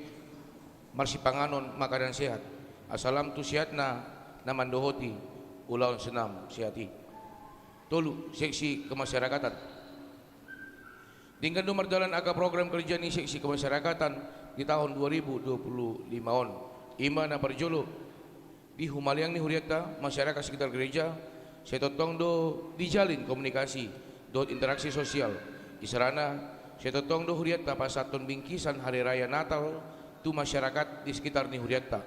marsi panganon makanan sehat asalam tu sehatna namandohoti ulon senam sehati tolu seksi kemasyarakatan dengan martalan aka program kerja ni seksi kemasyarakatan di tahun 2025 on ima na berjolo di Humaliang ni huriata masyarakat sekitar gereja setotong do dijalin komunikasi do interaksi sosial di sarana setotong do huriata pasaton bingkisan hari raya Natal tu masyarakat di sekitar ni huriata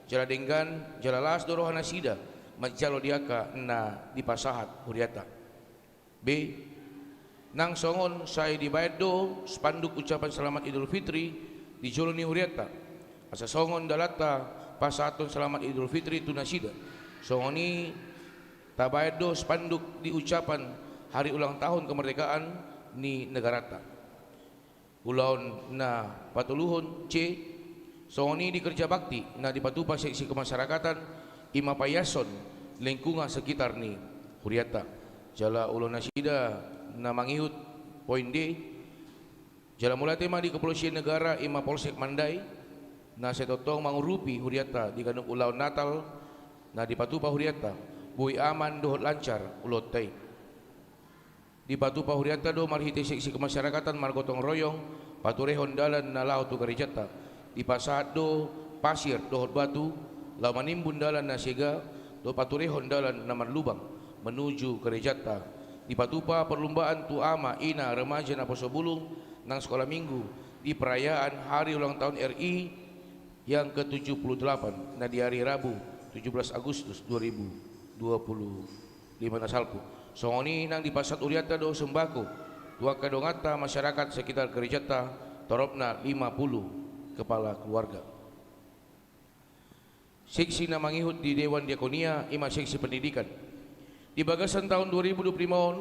jala denggan jala las do rohana sida majalo diaka na di pasahat huriata B nang songon saya dibayar do spanduk ucapan selamat Idul Fitri di Joloni huriata asa songon dalata pasaton selamat Idul Fitri tu nasida songoni tabayad do spanduk di ucapan hari ulang tahun kemerdekaan ni negarata ulaun na patuluhun C songoni di kerja bakti na di patupa seksi kemasyarakatan ima payason lingkungan sekitar ni huriata jala ulun nasida na mangihut poin D jala mulai tema di kepolisian negara ima Polsek Mandai na setotong mangurupi huriata di kanuk ulau Natal na di patupa huriata bui aman dohot lancar ulot tay di patupa huriata do marhite seksi kemasyarakatan margotong royong paturehon dalan na lau tu gerijata di pasahat do pasir dohot batu lau manimbun dalan na sega do paturehon dalan na marlubang menuju gerejata di patupa perlumbaan tu ama ina remaja na posobulung nang sekolah minggu di perayaan hari ulang tahun RI yang ke-78 na di hari Rabu 17 Agustus 2025 nasalpu songoni nang di pasat uriata do sembako tua kadongata masyarakat sekitar gerijata toropna 50 kepala keluarga seksi na mangihut di Dewan Diakonia ima seksi pendidikan di bagasan tahun 2025 on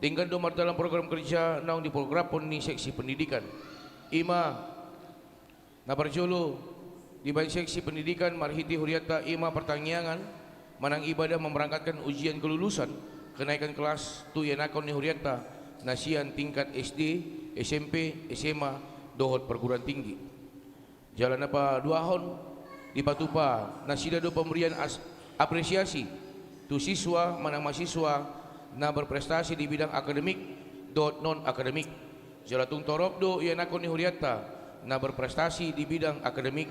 dengan domar dalam program kerja naung di program pun ni seksi pendidikan ima na berjolo di baik seksi pendidikan marhiti huriata ima pertanyaan manang ibadah memberangkatkan ujian kelulusan kenaikan kelas tu yanakon ni huriata nasian tingkat SD SMP SMA dohot perguruan tinggi jalan apa 2 tahun di patupa nasida do pemberian apresiasi tu siswa manang mahasiswa na berprestasi di bidang akademik dot non akademik jalatung torop do ia nakon ni huriata na berprestasi di bidang akademik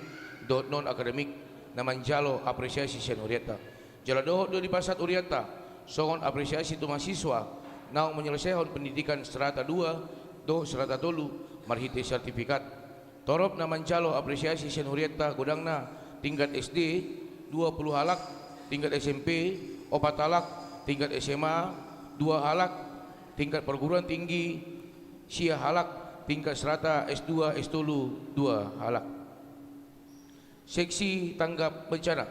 dot non akademik na manjalo apresiasi sen huriata jaladoh do di pasat huriata songon apresiasi tu mahasiswa na menyelesaikan pendidikan strata 2 do strata 3 marhite sertifikat torop na manjalo apresiasi sen huriata godangna tingkat SD 20 halak tingkat SMP 4 halak tingkat SMA 2 halak tingkat perguruan tinggi sia halak tingkat serata S2 S3 2 halak seksi tanggap bencana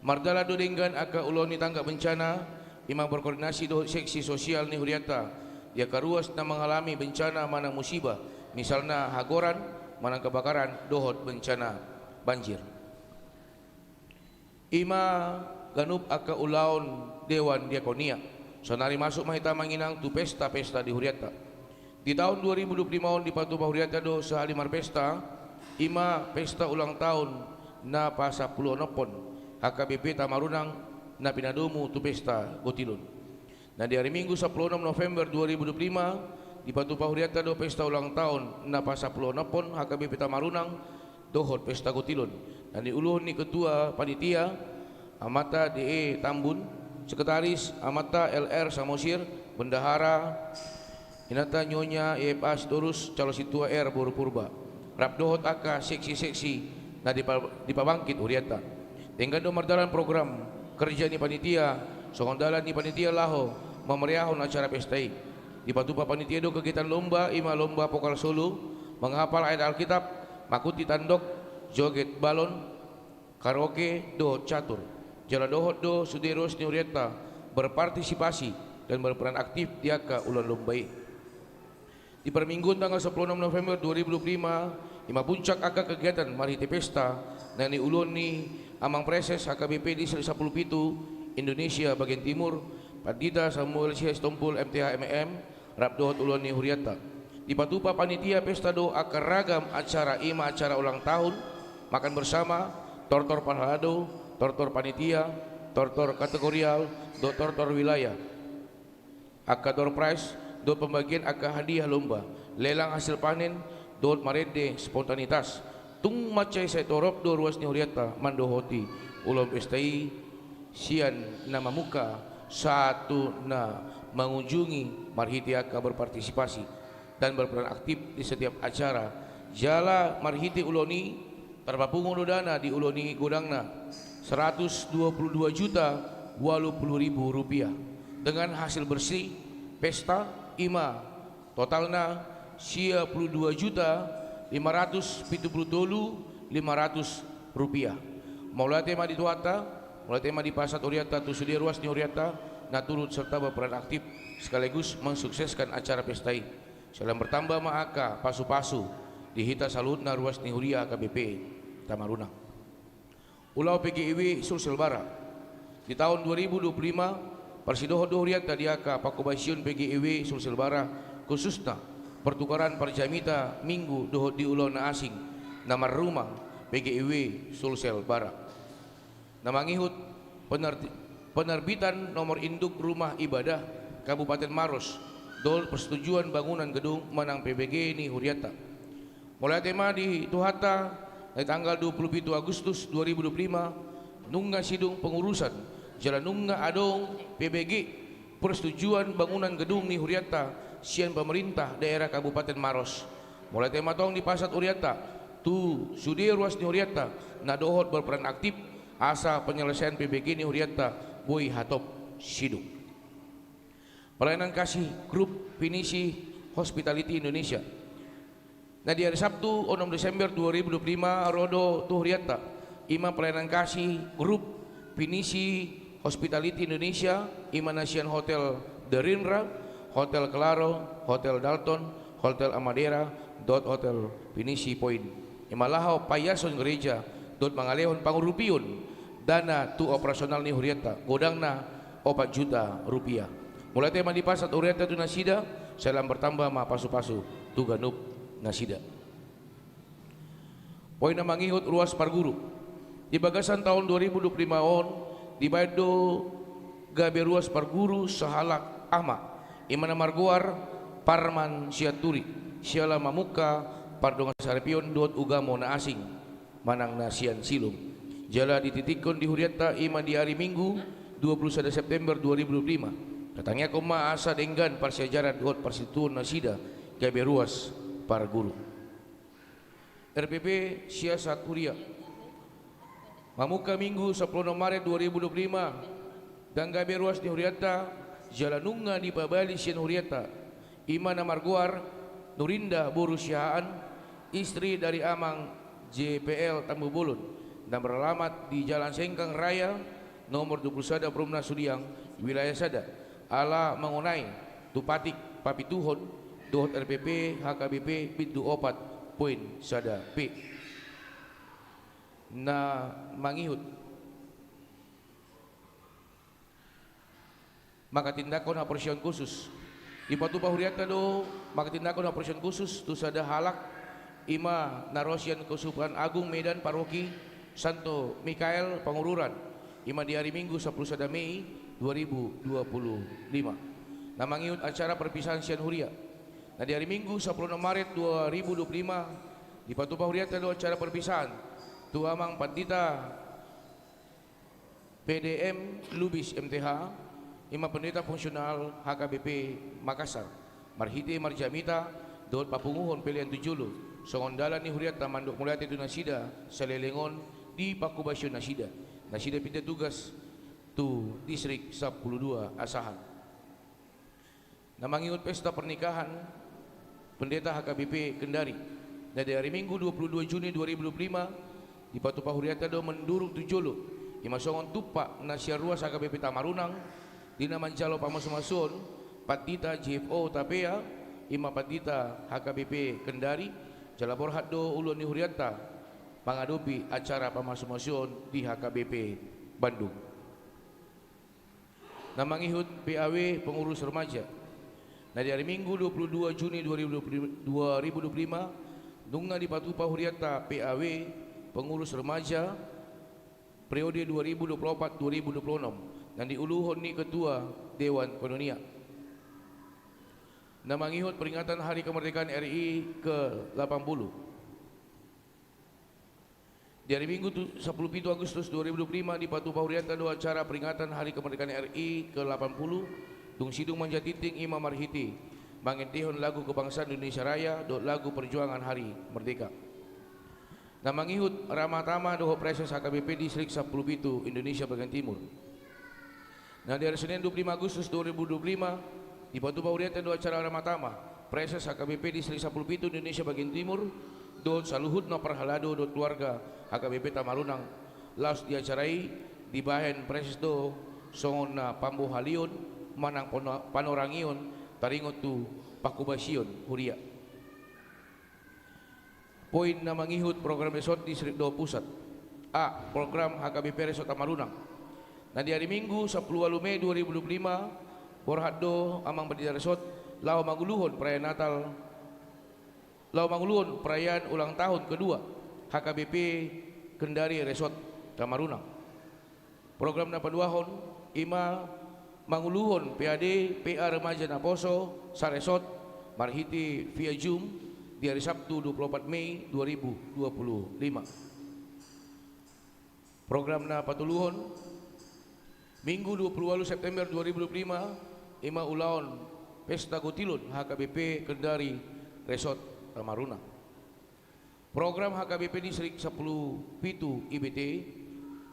mardala do denggan aka uloni tanggap bencana ima berkoordinasi do seksi sosial ni huriata dia karuas na mengalami bencana mana musibah misalnya hagoran mana kebakaran dohot bencana banjir ima ganup aka ulaun Dewan Diakonia sonari masuk mahita manginang tu pesta-pesta di huriata di tahun 2025 di patupa huriata do sehalimar pesta ima pesta ulang tahun na pasapuluh nopon HKBP Tamarunang na pinadomu tu pesta gotilun na di hari Minggu 16 November 2025 di patupa huriata do pesta ulang tahun na pasapuluh nopon HKBP Tamarunang dohot pesta gotilon. Dan diulun ni ketua panitia Amata DE Tambun, sekretaris Amata LR Samosir, bendahara Inata Nyonya EFA Sitorus Calo Situa R Boru Purba, rap dohot aka seksi-seksi na dipabangkit Uriata. Tenggando mardalan program kerja ni panitia, songondalan ni panitia laho memeriahon acara pestai. Di patupa panitia do kegiatan lomba, ima lomba vokal solo, menghafal ayat Alkitab, makuti tandok, joget balon, karaoke do catur. Jala dohot do suderos ni Uriata berpartisipasi dan berperan aktif di aka ulan lombai. Di permingguan tanggal 16 November 2025, ima puncak aka kegiatan mariti pesta nani ulun ni Amang Preses HKBP di 17 Indonesia bagian timur, Padita Samuel Sias Tompul MTH MM, rap dohot ulun ni Huriata. Di patupa panitia pesta do aka ragam acara, ima acara ulang tahun, makan bersama, tortor parhalado, tortor panitia, tortor kategorial, do tortor wilayah, aka door prize, do pembagian aka hadiah lomba, lelang hasil panen, do marede spontanitas, tung macai saya torop do ruas ni Huriata mandohoti ulam pestai sian nama muka satu na mengunjungi marhiti aka berpartisipasi dan berperan aktif di setiap acara. Jala marhiti uloni terpapungun dana di uloni godangna 122.080.000 rupiah dengan hasil bersih pesta ima totalna 52.570.500 rupiah. Mulai tema di Tuata, mulai tema di Pasat Uriata, Tusudia Ruas ni Uriata, naturut serta berperan aktif sekaligus mensukseskan acara pestai. Salam bertambah maka pasu-pasu di hita salutna Ruas ni Huria KBP Tamaruna. Ulau PGIW Sulsel Barat di tahun 2025 Persidoho Huriata diaka Pakobaision PGIW Sulsel Barat khususnya pertukaran perjamita minggu dohot di ulau na asing nama rumah PGIW Sulsel Barat. Nama ngihut penerbitan nomor induk rumah ibadah Kabupaten Maros dol persetujuan bangunan gedung Manang PBG ni Huriata. Mulai tema di Tuhata dari tanggal 27 Agustus 2025 nungga sidung pengurusan jalan nungga adong PBG persetujuan bangunan gedung ni Huriata sian pemerintah daerah Kabupaten Maros. Mulai tema tong di Pasat Uriata tu sudi ruas ni Huriata na dohot berperan aktif asa penyelesaian PBG ni Huriata boy hatop sidung. Pelayanan kasih grup Pinisi Hospitality Indonesia. Nah di hari Sabtu 6 Desember 2025 Rodo Tuhriata ima pelayanan kasih grup Pinisi Hospitality Indonesia, ima Nasian Hotel Derindra, Hotel Claro, Hotel Dalton, Hotel Amadera, Hotel Pinisi Point. Ima lahau payason gereja dot mangalehon pangurupiun dana tu operasional ni Huriata godangna 4 juta rupiah. Mulai tema di Pasat Uriata tu nasida, salam bertambah ma pasu-pasu tu ganup nasida. Poin na mangihut ruas Parguru. Di bagasan tahun 2025 on di Baido gabe ruas Parguru sahalak ama imana marguar Parman Siaturi siala mamuka pardongan sarepion dot ugamo na asing manang nasian silum. Jala dititikon di Huriata ima di hari Minggu 21 September 2025. Datangnya koma asa denggan parsejaran dot persituan nasida gabe ruas Parguru. RPP Siasat Huria Mamuka Minggu 10 Maret 2025 dan gabe ruas di Huriata jalanunga di Babali Sian Huriata Imana Marguar Nurinda Borusiaan istri dari Amang JPL Tambu Bulun dan beralamat di Jalan Sengkang Raya nomor 21 Perumna Sudiang wilayah Sada ala mengunai tupatik papituhon dohot RPP HKBP pintu opat poin Sada P na mangihut maka tindakon operasi khusus di Patupa Huriata do maka tindakon operasi khusus tu sada halak ima narosian Kesubuhan Agung Medan Paroki Santo Mikael Pangururan ima di hari Minggu 10 Mei 2025. Namangiut acara perpisahan Sian Huria. Nah di hari Minggu 10 Maret 2025 Di Patupa Huriata do acara perpisahan Tu Amang Pandita PDM Lubis MTH, Ima Pendeta Fungsional HKBP Makassar, Marhiti Marjamita Dot Papunguhon Pilihan Tujulu, Songondalan ni Huriata Mandok Mulyati tu Nasida, Salelengon di Pakubasyon Nasida. Nasida pindah tugas tu Distrik 12 Asahan. Namangiut pesta pernikahan Pendeta HKBP Kendari. Dari hari Minggu 22 Juni 2025 di Patupa Huriata do menduruk tujulu Ima songon tupak Nasia Ruas HKBP Tamarunang Dina Mancalo Pamasumasun Patita JFO Tapea Ima Patita HKBP Kendari Jalabor Haddo Ulun ni Huriata menghadapi acara Pamasumasun di HKBP Bandung. Namangihut PAW Pengurus Remaja. Nah di hari Minggu 22 Juni 2025 Nunga di Patupa Huriata PAW Pengurus Remaja periode 2024-2026 dan diuluhon ni Ketua Dewan Kononia. Namangihut peringatan Hari Kemerdekaan RI ke-80. Di hari Minggu 17 Agustus 2025 di Patupa Huriata do acara peringatan Hari Kemerdekaan RI ke-80 Dung Sidung Manjatiting Imam Marhiti mangentihon lagu kebangsaan Indonesia Raya do lagu perjuangan Hari Merdeka. Namangihut Ramatama doho Preses HKBP Distrik 10 Indonesia bagian timur. Nah di hari Senin 25 Agustus 2025 di Patupa Huriata do acara Ramatama Preses HKBP Distrik 10 Indonesia bagian timur do saluhut no perhalado do keluarga HKBP Tamarunang laos diacarai di bahen Preses do songon na Pambu Halion manang panorangion taringot tu Pakubasyon Huria. Poin na mangihut program resort Distrik 2 Pusat. A. Program HKBP Resort Tamarunang. Nah di hari Minggu 10 Mei 2025 Borhado Amang Pendeta Resort Lau Manguluhon perayaan Natal Lau Manguluhon perayaan ulang tahun kedua HKBP Kendari Resort Tamarunang. Program na paduahon Ima Manguluhon PAD PA Remaja Naposo Saresot Marhiti via Zoom di hari Sabtu 24 Mei 2025. Program na patuluhon Minggu 28 September 2025 Ima Ulaon Pesta Gutilun HKBP Kendari Resort Tamarunang. Program HKBP Distrik 10 Pitu IBT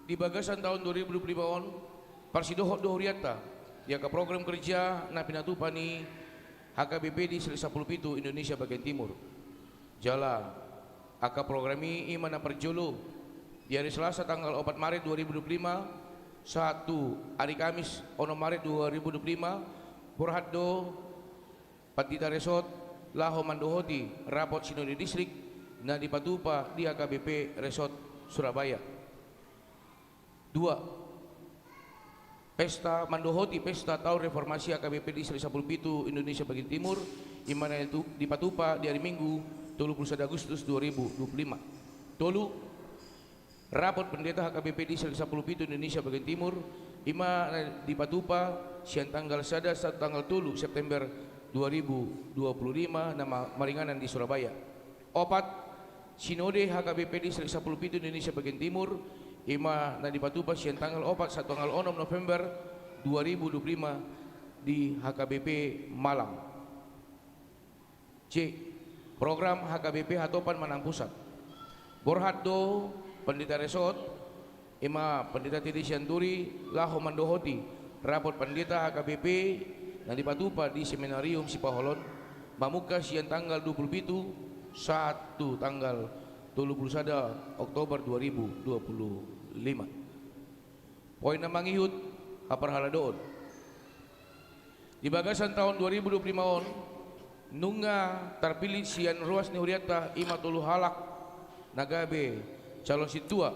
di bagasan tahun 2025 Parsidohot do Huriata ya ke program kerja na pinatupani HKBP Distrik 10 Pitu Indonesia bagian timur. Jala aka programi imana perjolo di hari Selasa tanggal 4 Maret 2025 1 hari Kamis 6 Maret 2025 Purhaddo Patita Resort Laho Mandohoti Rapot Sinode Distrik na di Patupa di HKBP Resort Surabaya. 2 Pesta Mandohoti Pesta Tahun Reformasi HKBP Distrik 10 Pitu Indonesia bagian timur imana itu di Patupa di hari Minggu 31 Agustus 2025. Tolu Rapot Pendeta HKBP Distrik 10 Pitu Indonesia bagian timur ima di Patupa siang tanggal sada 1 tanggal 3 September 2025 nama maringanan di Surabaya. 4 Sinode HKBP Distrik 10 Pitu Indonesia bagian timur ima di Patupa siang tanggal 4 1 tanggal 6 November 2025 di HKBP Malang. C. Program HKBP Hatopan Manang Pusat. Borhaddo Pendeta Resort Ima Pendeta Titi Sianturi Laho Mandohoti Rapot Pendeta HKBP dan di Patupa di Seminarium Sipaholon Mamuka siang tanggal 27 1 tanggal 31 Oktober 2025. Poin na mangihut haparhaladoon di bagasan tahun 2025 on nunga terpilih sian ruas ni Huriata ima tulu halak nagabe calon situa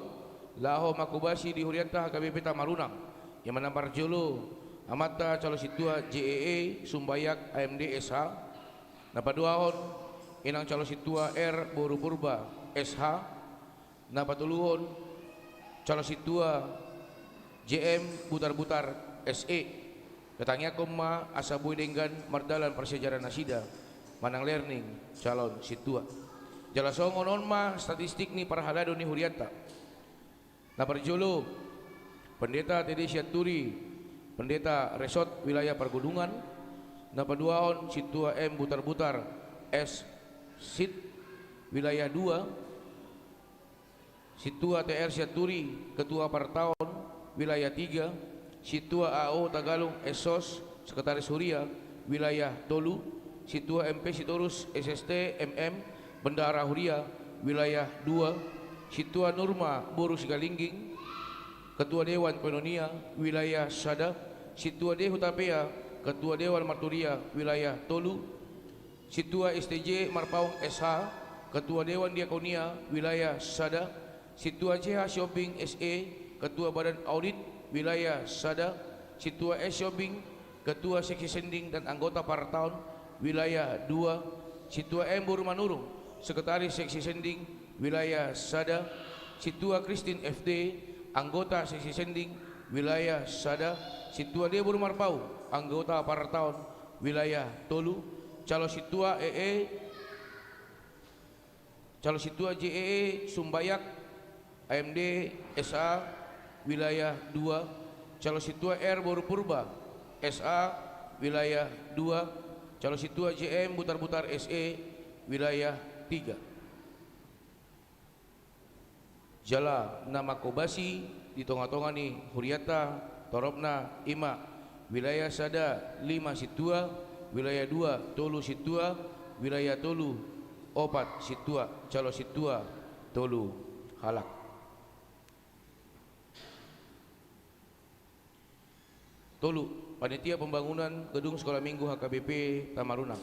laho makubasi di Huriata HKBP Tamarunang yang menampar jolo amata calon situa JEE Sumbayak AMD SH napaduahon inang calon situa R Boru Purba SH napatuluhon calon situa JM Butar-Butar SE datangnya koma Asaboy Denggan Mardalan Persejarah Nasida Manang Learning calon situa. Jala songo nonma statistik ni parhalado ni huriata. Na perjolo Pendeta Tedesia Turi, Pendeta Resort Wilayah Pergunungan. Na paduaon Situa M Butar-Butar S Sit Wilayah 2. Situa TR Siaturi Ketua Partaon Wilayah 3. Situa AO Tagalog Esos Sekretaris Huria Wilayah Tolu. Situa MP Sitorus SST MM Bendahara Huria Wilayah 2. Situa Nurma Boru Sigalingging Ketua Dewan Penonia Wilayah Sada. Situa De Hutapea Ketua Dewan Marturia Wilayah Tolu. Situa STJ Marpaung SH Ketua Dewan Diakonia Wilayah Sada. Situa CH Shopping SE Ketua Badan Audit Wilayah Sada. Situa S Shopping Ketua Seksi Sending dan Anggota Partaun Wilayah 2. Situa M Burmanurung Sekretaris Seksi Sending Wilayah Sada. Situa Christine FD Anggota Seksi Sending Wilayah Sada. Situa D Burmarpau Anggota Partaun Wilayah Tolu. Calo Situa JEE Sumbayak AMD SA Wilayah 2. Calo Situa R Boru Purba SA Wilayah 2. Calo Situa JM Butar-Butar SE Wilayah 3. Jala nama Kobasi di tonga-tonga ni Huriata Torobna Ima Wilayah Sada 5 Situa. Wilayah 2 Tolu Situa. Wilayah Tolu 4 Situa. Calo Situa Tolu Halak. Tolu Panitia Pembangunan Gedung Sekolah Minggu HKBP Tamarunang.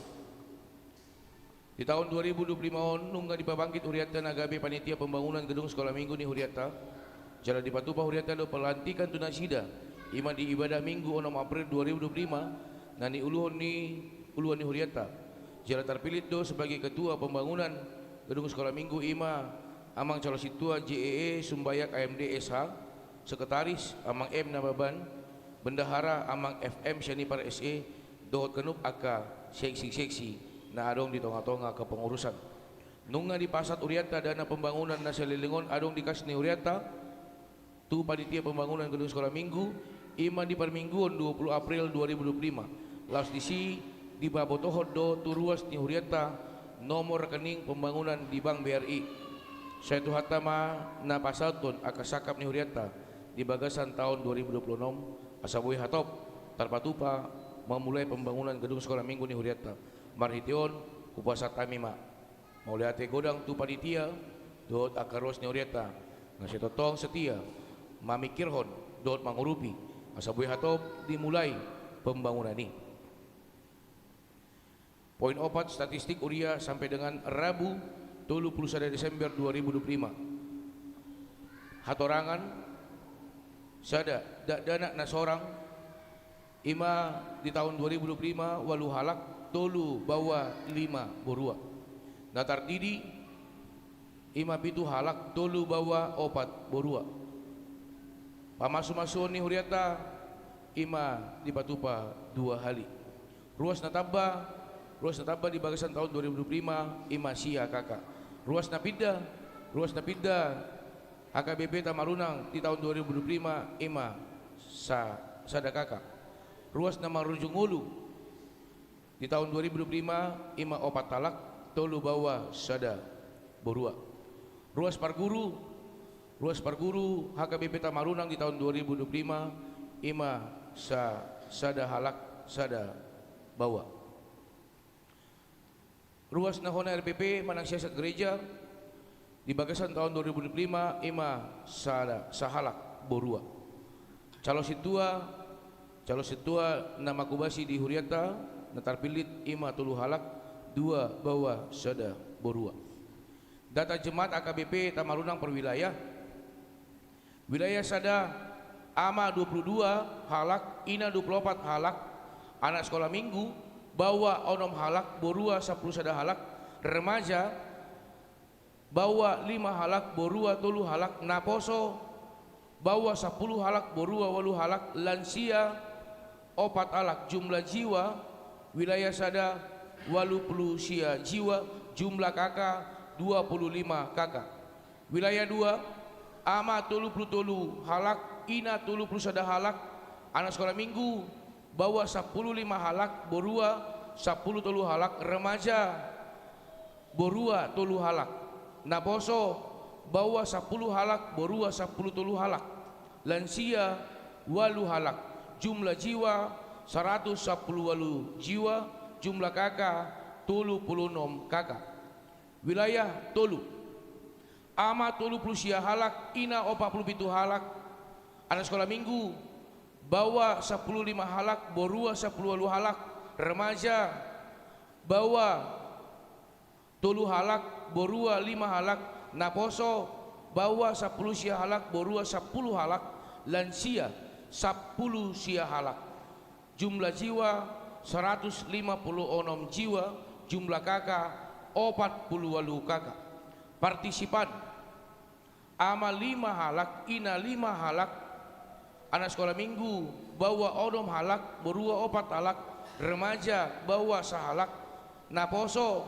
Di tahun 2025 nungga dipabangkit Huriata Nagabe Panitia Pembangunan Gedung Sekolah Minggu ni Huriata. Jala di Patupa Huriata do pelantikan tunasida ima di ibadah Minggu 6 April 2025 nani uluan ni Huriata. Jala terpilih do sebagai Ketua Pembangunan Gedung Sekolah Minggu ima Amang Calo Situa JEE Sumbayak AMD SH. Sekretaris Amang M Nababan. Bendahara Amang FM Syanipar SE. Dohot Kenup Aka seksi-seksi na adong di tonga-tonga kepengurusan. Nunga di Pasat Huriata dana pembangunan na selilingon adong di Kasni Huriata. Tu Panitia Pembangunan Gedung Sekolah Minggu ima di permingguan 20 April 2025. Laos disi di Babotohod do tu ruas ni Huriata nomor rekening pembangunan di Bank BRI. Saya tu hatama na pasaton akasakap ni Huriata di bagasan tahun 2026 asabuhi hatop tarpatupa memulai pembangunan Gedung Sekolah Minggu ni Huriata. Marhition kupasa tamima mauliate godang tu panitia dot akaros ni Huriata na setotong setia mamikirhon dot mangurupi asabuhi hatop dimulai pembangunan ini. Poin 4 statistik Uria sampai dengan Rabu 31 Desember 2025. Hatorangan sada dana na sorang ima di tahun 2025 walu halak tolu bawa 5 borua. Natar didi ima pitu halak tolu bawa 4 borua. Pamasu-masu ni Huriata ima di Patupa 2 hali. Ruas nataba di bagasan tahun 2025 ima sia kakak. Ruas napida HKBP Tamarunang di tahun 2025 ima sada kakak. Ruas nama Rujungulu di tahun 2025 ima 4 talak tolu bawa sada borua. Ruas Parguru HKBP Tamarunang di tahun 2025 ima sada halak sada bawa. Ruas Nahona RPP Manang Siasat Gereja di bagasan tahun 2025 ima sahalak borua. Calo situa nama Kubasi di Huriata natar pilit ima tulu halak 2 bawa sada borua. Data jemaat AKBP Tamarunang perwilayah. Wilayah Sada ama 22 halak, ina 24 halak, anak sekolah minggu bawa onom halak, borua 10 sada halak, remaja bawa 5 halak, borua 3 halak, naposo bawa 10 halak, borua 8 halak, lansia 4 halak. Jumlah jiwa wilayah Sada 80 sia jiwa, jumlah kakak 25 kakak. Wilayah 2 ama tolu halak, ina tolu halak, anak sekolah minggu bawa 15 halak, borua 10 tolu halak, remaja borua tolu halak, naposo bawa 10 halak, borua 10 tolu halak, lansia 8 halak, jumlah jiwa 110 jiwa, jumlah kakak 36 kakak. Wilayah tolu ama tolu sia halak, ina 47 halak, anak sekolah minggu bawa 15 halak, borua 10 halak, remaja bawa tolu halak, borua 5 halak, naposo bawa 10 sia halak, borua 10 halak, lansia 10 sia halak, jumlah jiwa 156 jiwa, jumlah kakak 48 kakak. Partisipan ama 5 halak, ina 5 halak, anak sekolah minggu bawa odom halak, borua 4 halak, remaja bawa sahalak, naposo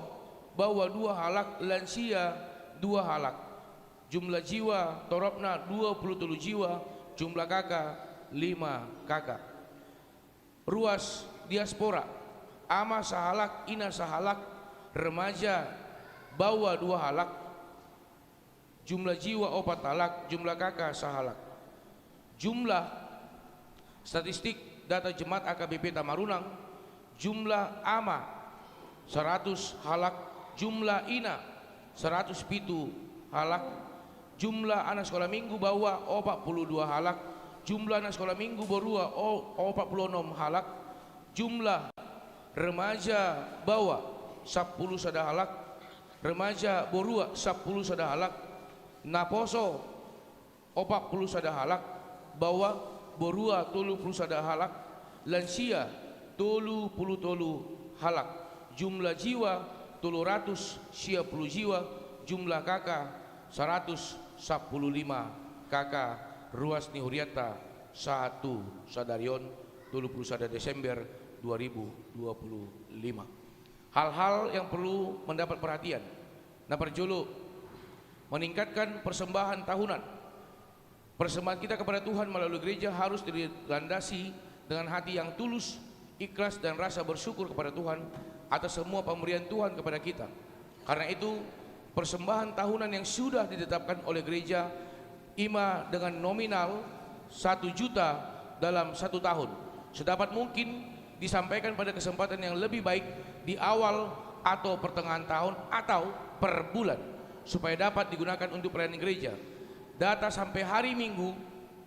bawa 2 halak, lansia 2 halak, jumlah jiwa torapna 27 jiwa, jumlah kakak 5 kakak. Ruas diaspora ama sahalak, ina sahalak, remaja bawa 2 halak, jumlah jiwa 4 halak, jumlah kakak sahalak. Jumlah statistik data Jemaat AKBP Tamarunang, jumlah ama 100 halak, jumlah ina 107 halak, jumlah anak sekolah minggu bawa 42 halak, jumlah anak sekolah minggu borua 46 halak, jumlah remaja bawa 10 sada halak, remaja borua 10 sada halak, naposo 40 sada halak, bawa borua 30 sada halak, lansia 30 halak, jumlah jiwa 310 jiwa, jumlah kakak 115 kakak. Ruas Nihuriata 1 Sadarion 21 Desember 2025. Hal-hal yang perlu mendapat perhatian. Nomor julu, meningkatkan persembahan tahunan. Persembahan kita kepada Tuhan melalui gereja harus dilandasi dengan hati yang tulus, ikhlas dan rasa bersyukur kepada Tuhan atas semua pemberian Tuhan kepada kita. Karena itu, persembahan tahunan yang sudah ditetapkan oleh gereja IMA dengan nominal 1 juta dalam 1 tahun sedapat mungkin disampaikan pada kesempatan yang lebih baik di awal atau pertengahan tahun atau per bulan supaya dapat digunakan untuk pelayanan gereja. Data sampai hari Minggu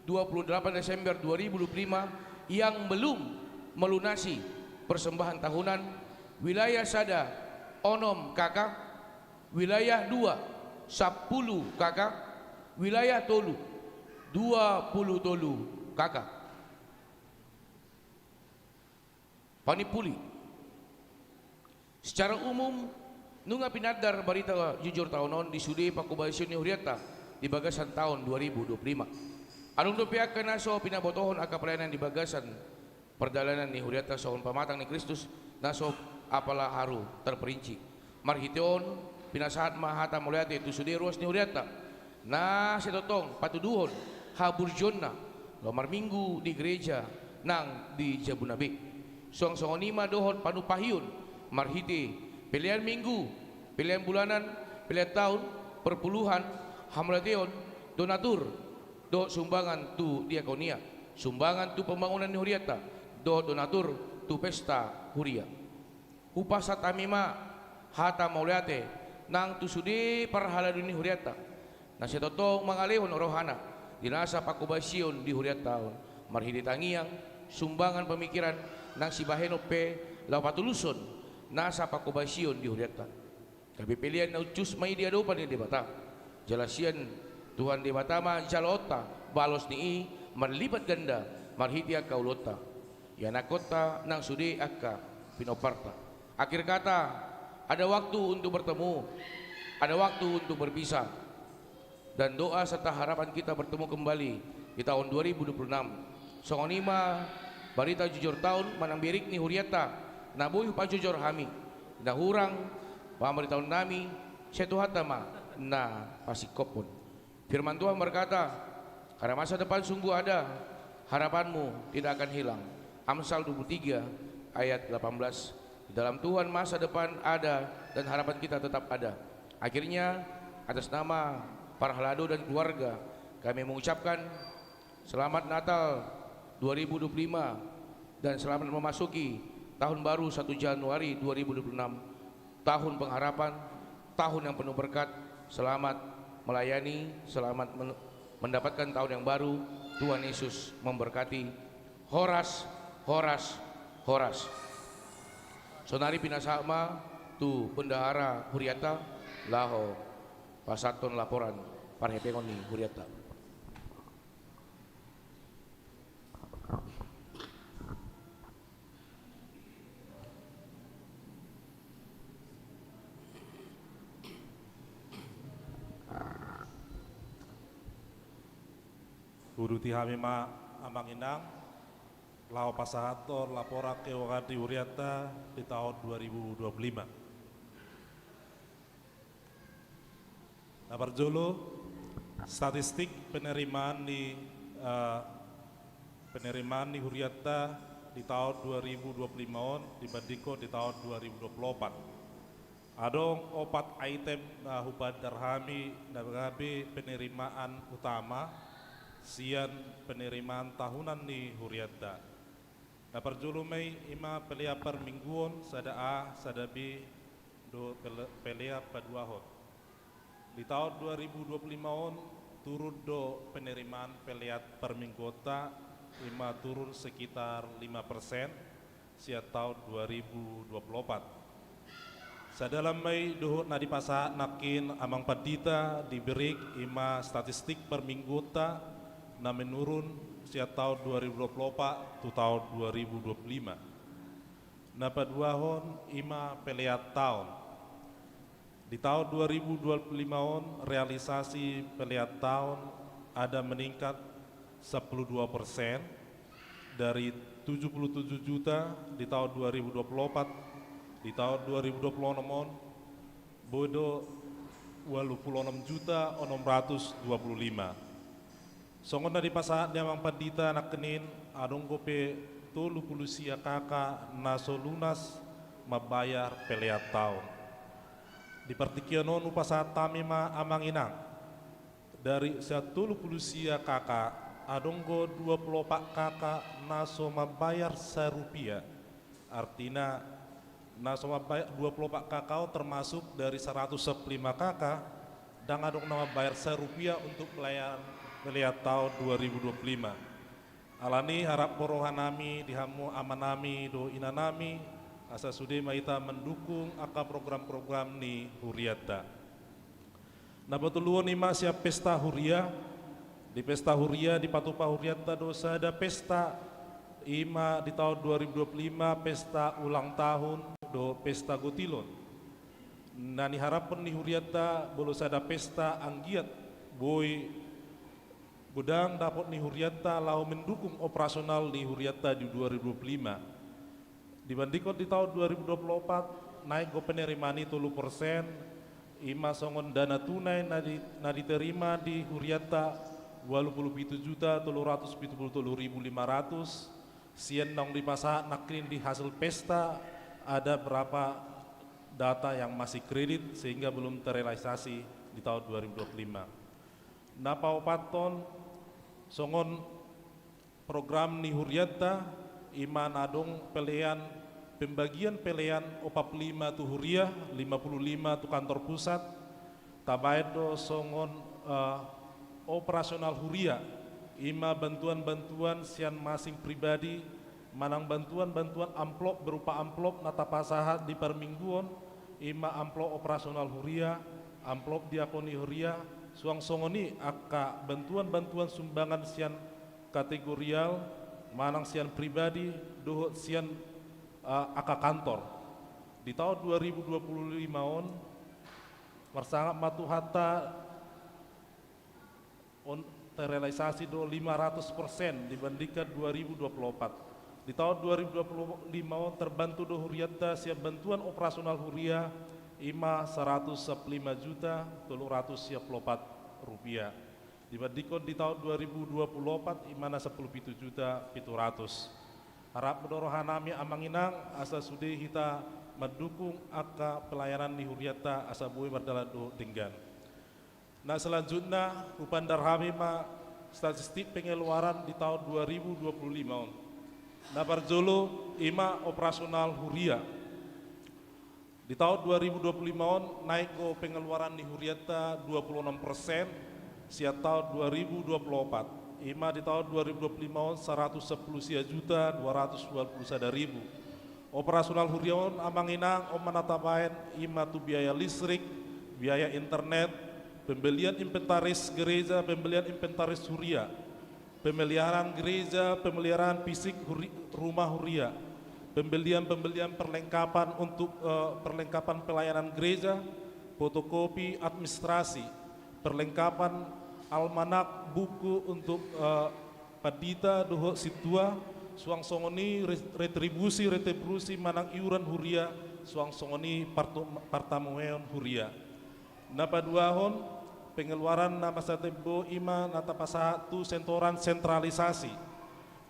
28 Desember 2025 yang belum melunasi persembahan tahunan, wilayah Sada onom kakak, wilayah 2 10 kakak, wilayah tolu 20 tolu kakak. Panipuli secara umum nunga pinadar barita jujur tahunon di sudi pakubasion Nihuriata di bagasan tahun 2025. Anong dopiak kenaso pinabotohon aka pelayanan di bagasan perdalanan Nihuriata sohon pamatang ni Kristus naso apalah haru terperinci. Marhiteon pinasahat mahata mulyate itu sudi ruas Nihuriata. Nah, setotong patuduhon haburjonna lomar minggu di gereja nang di Jabunabe. Song-songonima dohon panupahiun marhiti pilihan minggu, pilihan bulanan, pilihan tahun, perpuluhan, hamlateon, donatur, do sumbangan tu diakonia, sumbangan tu pembangunan Nihuriata, do donatur tu pesta huria. Upasa tamima hata mauliate nang tu sudi parhaladu Nihuriata. Nasi totong mangalehon rohana dinasa pakubasion di huriat tahun marhidi tangiang sumbangan pemikiran nang si baheno pe lapatuluson nasa pakubasion di huriat tahun kabi pilihan na ucus may diadopan di bata jalasian Tuhan di batama jalota balos ni marlibat ganda marhidi akaulota yanakota nang sudi akka pinoparta. Akhir kata, ada waktu untuk bertemu, ada waktu untuk berpisah. Dan doa serta harapan kita bertemu kembali di tahun 2026. Songonima barita jujur tahun manambirik ni huriata nabuh pajujur hami nahurang pamari tahun nami setuhatama na pasikopon. Firman Tuhan berkata, karena masa depan sungguh ada, harapanmu tidak akan hilang. Amsal 23 ayat 18. Di dalam Tuhan masa depan ada dan harapan kita tetap ada. Akhirnya atas nama para halado dan keluarga kami mengucapkan selamat Natal 2025 dan selamat memasuki tahun baru 1 Januari 2026, tahun pengharapan, tahun yang penuh berkat. Selamat melayani, selamat mendapatkan tahun yang baru. Tuhan Yesus memberkati. Horas, horas, horas. Sonari pinasama tu bendahara Huriata laho pasaton laporan parhepengoni Huriata. Guru tihamima amang inang lao pasahator lapora ke wakati Uriata di tahun 2025. Nabar jolo statistik penerimaan di Uriata di tahun 2025 dibandingkan di tahun 2024. Adong 4 item hubad darhami nabi penerimaan utama sian penerimaan tahunan ni Huriata. Na perjulumay ima pelea per mingguon sada A sada B do pelea paduahon. Di tahun 2025 turun do penerimaan pelea per minggota ima turun sekitar 5% sia tahun 2024. Sadalam may dohot na di pasa nakin amang padita diberi ima statistik per minggota na menurun sejak tahun 2024 ke tahun 2025. Na paduahon ima peleat tahun. Di tahun 2025 realisasi peleat tahun ada meningkat 12% dari 77 juta di tahun 2024 di tahun 2026 bodo 86.625.000. Songon dari pasahat dia mang padita nak kenin adong gope tolu pulusia kakak naso lunas mabayar peleat tahun. Di partikianon pasahat tami ma amang inang dari 10 pulusia kakak adong go 24 kakak naso mabayar Rp1. Artinya naso mabayar 24 kakak termasuk dari 115 kakak dan adong nama bayar Rp1 untuk pelayanan melihat tahun 2025. Alani harap porohanami dihamu amanami do inanami asa sude maita mendukung aka program-program ni Huriata. Na betuluon ima siap pesta Huria. Di pesta Huria di Patupa Huriata dosa ada pesta ima di tahun 2025 pesta ulang tahun do pesta Gotilon. Na ni harapan ni Huriata bolos ada pesta anggiat boy Budang dapat ni Huriata lau mendukung operasional di Huriata di 2025. Dibandingkan di tahun 2024 naik go penerimaan 30%, ima songon dana tunai na diterima di Huriata 27.373.500. Sian nong di masa nakrin di hasil pesta ada berapa data yang masih kredit sehingga belum terrealisasi di tahun 2025. Napa opaton songon program ni Huriata iman adong pelean pembagian pelean 45 tu Huria 55 tu kantor pusat tabaid do songon operasional Huria ima bantuan-bantuan sian masing pribadi manang bantuan-bantuan amplop berupa amplop nata pasahat di permingguan ima amplop operasional Huria amplop diakoni Huria suang songoni aka bantuan-bantuan sumbangan sian kategorial manang sian pribadi dohot sian aka kantor di tahun 2025 marsangat matuhata terrealisasi do 500% dibandingkan 2024. Di tahun 2025 terbantu do Huriata siap bantuan operasional Huria ima 115 juta 334 rupiah. Dibandingkan di tahun 2024 imana 17 juta 700. Harap mendorohan nami amanginang asa sudah kita mendukung aka pelayanan di Huriata asa bui berdalado denggan. Nah selanjutnya upandar kami ma statistik pengeluaran di tahun 2025. Nah barjolo ima operasional Huria. Di tahun 2025 naik ke pengeluaran di Huriata 26%, siap tahun 2024. Ima di tahun 2025 110 juta 221 ribu. Operasional Huriawan amanginang menatapain ima tu biaya listrik, biaya internet, pembelian inventaris gereja, pembelian inventaris Huria, pemeliharaan gereja, pemeliharaan fisik rumah Huria, pembelian perlengkapan untuk perlengkapan pelayanan gereja, fotokopi administrasi, perlengkapan almanak buku untuk padita doho situa, suang songoni retribusi manang iuran Huria, suang songoni partamueon Huria. Napa duahon pengeluaran nama satembo ima nata pasatu sentoran sentralisasi.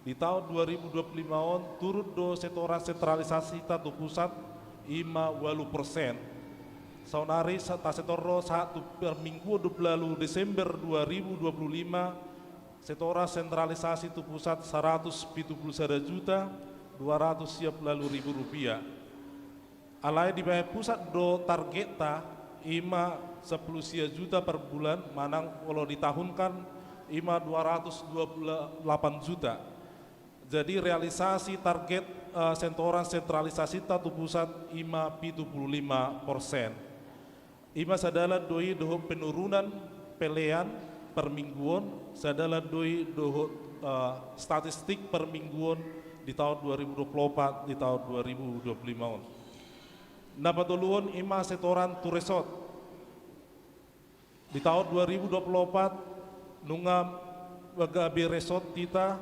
Di tahun 2025 turut do sentoran sentralisasi tatu pusat ima 8%. Saunari ta setorro satu per minggu 20 Desember 2025 setora sentralisasi tu pusat 171 juta 200 ribu rupiah. Alai di pusat do targeta ima 10 juta per bulan manang kalau ditahunkan ima 228 juta. Jadi realisasi target sentoran sentralisasi tatu pusat ima 75%. Ima sadala doi doho penurunan pelean per mingguan, sadala doi doho statistik per mingguan di tahun 2024 di tahun 2025. Napatuluan ima setoran tu resort. Di tahun 2024 nunga bagabi resort kita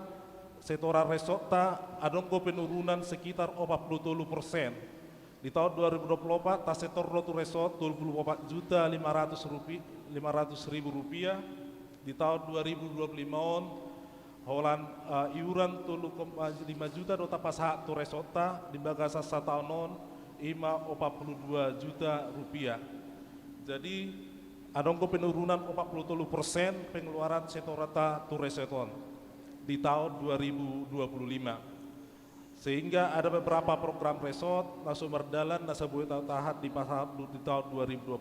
setoran resort ta adongko penurunan sekitar 47%. Di tahun 2024 tas setor rotu resort 24 juta 500 ribu rupiah. Di tahun 2025 holan iuran 5 juta dota pasaha tu resota di bagasa sataonon ima 42 juta rupiah. Jadi adongko penurunan 47% pengeluaran setorata tu reseton di tahun 2025. Sehingga ada beberapa program resort langsung berjalan nasa buat tahat di tahun 2025.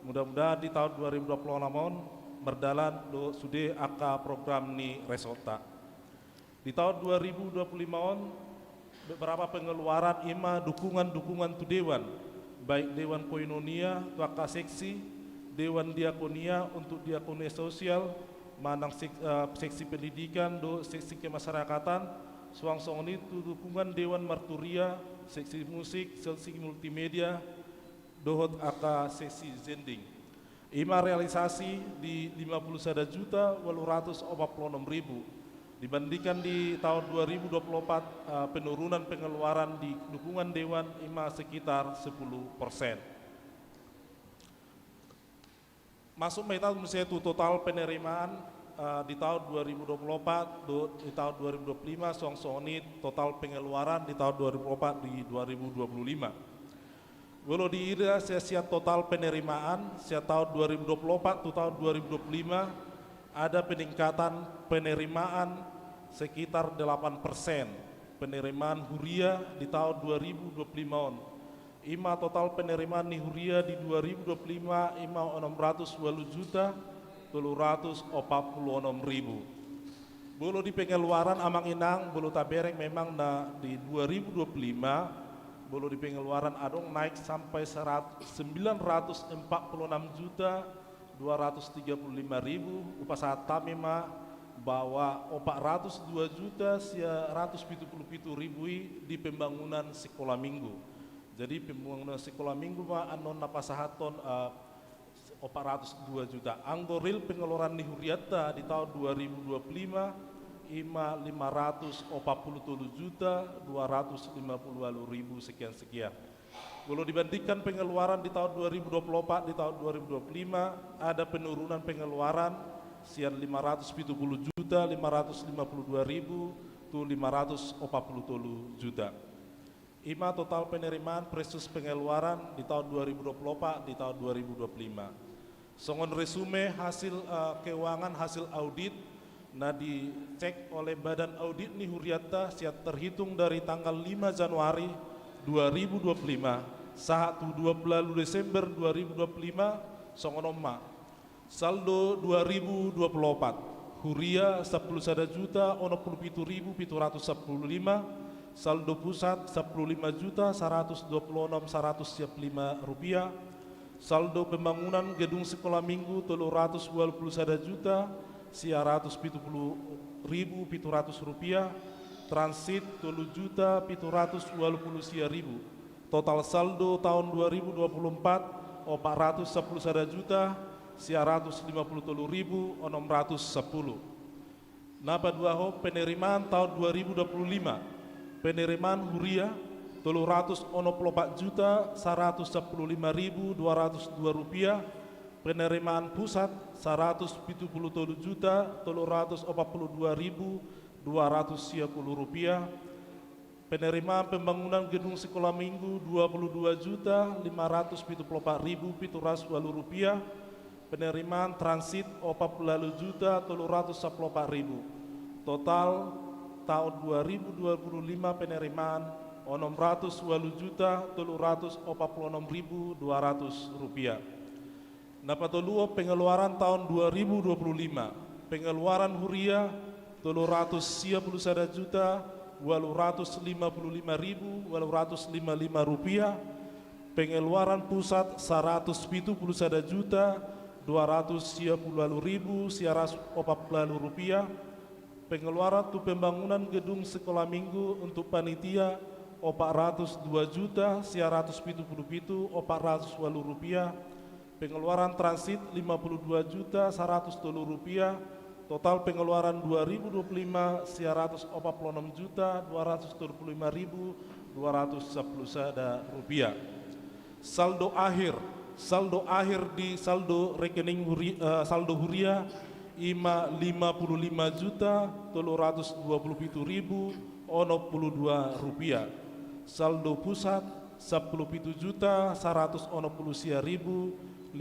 Mudah-mudahan di tahun 2026 berjalan sudah aka program ni resorta. Di tahun 2025 beberapa pengeluaran ima dukungan tu dewan, baik dewan koinonia, tuaka seksi, dewan diakonia untuk diakonia sosial, manang seksi pendidikan, seksi kemasyarakatan. Suang songoni itu dukungan Dewan Marturia, seksi musik, seksi multimedia, dohot aka seksi zending. Ima realisasi di 51 juta 846 ribu. Dibandingkan di tahun 2024 penurunan pengeluaran di dukungan Dewan ima sekitar 10%. Masuk metal misalnya total penerimaan di tahun 2024 di tahun 2025 song-songni total pengeluaran di tahun 2024 di 2025. Walau diira sia total penerimaan sia tahun 2024 to tahun 2025 ada peningkatan penerimaan sekitar 8%. Penerimaan Huria di tahun 2025. Ima total penerimaan di Huria di 2025 ima 620 juta 346 ribu. Bulu di pengeluaran amang inang, bulu tabereng memang di 2025, bulu di pengeluaran adong naik sampai 946 juta 235 ribu. Upasat tamima bahwa 402 juta 177 ribu di pembangunan sekolah minggu. Jadi pembangunan sekolah minggu mah anon napasahaton 402 juta. Anggoril pengeluaran di Huriata di tahun 2025 ima 547 juta 250 ribu sekian. Kalau dibandingkan pengeluaran di tahun 2024 di tahun 2025 ada penurunan pengeluaran sian 570 juta 552 ribu tu 540 juta. Ima total penerimaan presus pengeluaran di tahun 2024 di tahun 2025. Songon resume hasil keuangan hasil audit nah dicek oleh badan audit nih Huriata siap terhitung dari tanggal 5 Januari 2025 saat 20 Desember 2025 songonoma saldo 2024 Huria 10 juta 67.715 saldo pusat 15.126.105 rupiah saldo pembangunan gedung sekolah minggu 321 juta 170.700 rupiah transit 3 juta 720 ribu. Total saldo tahun 2024 411 juta 153.610. Napa dua ho penerimaan tahun 2025 penerimaan Huria 314 juta 115.202 rupiah penerimaan pusat 177 juta 342.210 rupiah penerimaan pembangunan gedung sekolah minggu 22 juta 574.720 rupiah penerimaan transit 40 juta 314.000 total tahun 2025 penerimaan 620 juta 346.200 rupiah. Napatoluo pengeluaran tahun 2025 pengeluaran Huria 391 juta 855.855 rupiah pengeluaran pusat 171 juta 290.140 rupiah pengeluaran untuk pembangunan gedung sekolah minggu untuk panitia 402 juta 177 rupiah pengeluaran transit 52 juta 100 rupiah total pengeluaran 2025 146 juta 225.210 rupiah saldo akhir di saldo rekening saldo Huria 55 juta 327.062 rupiah saldo pusat 17 juta 160.527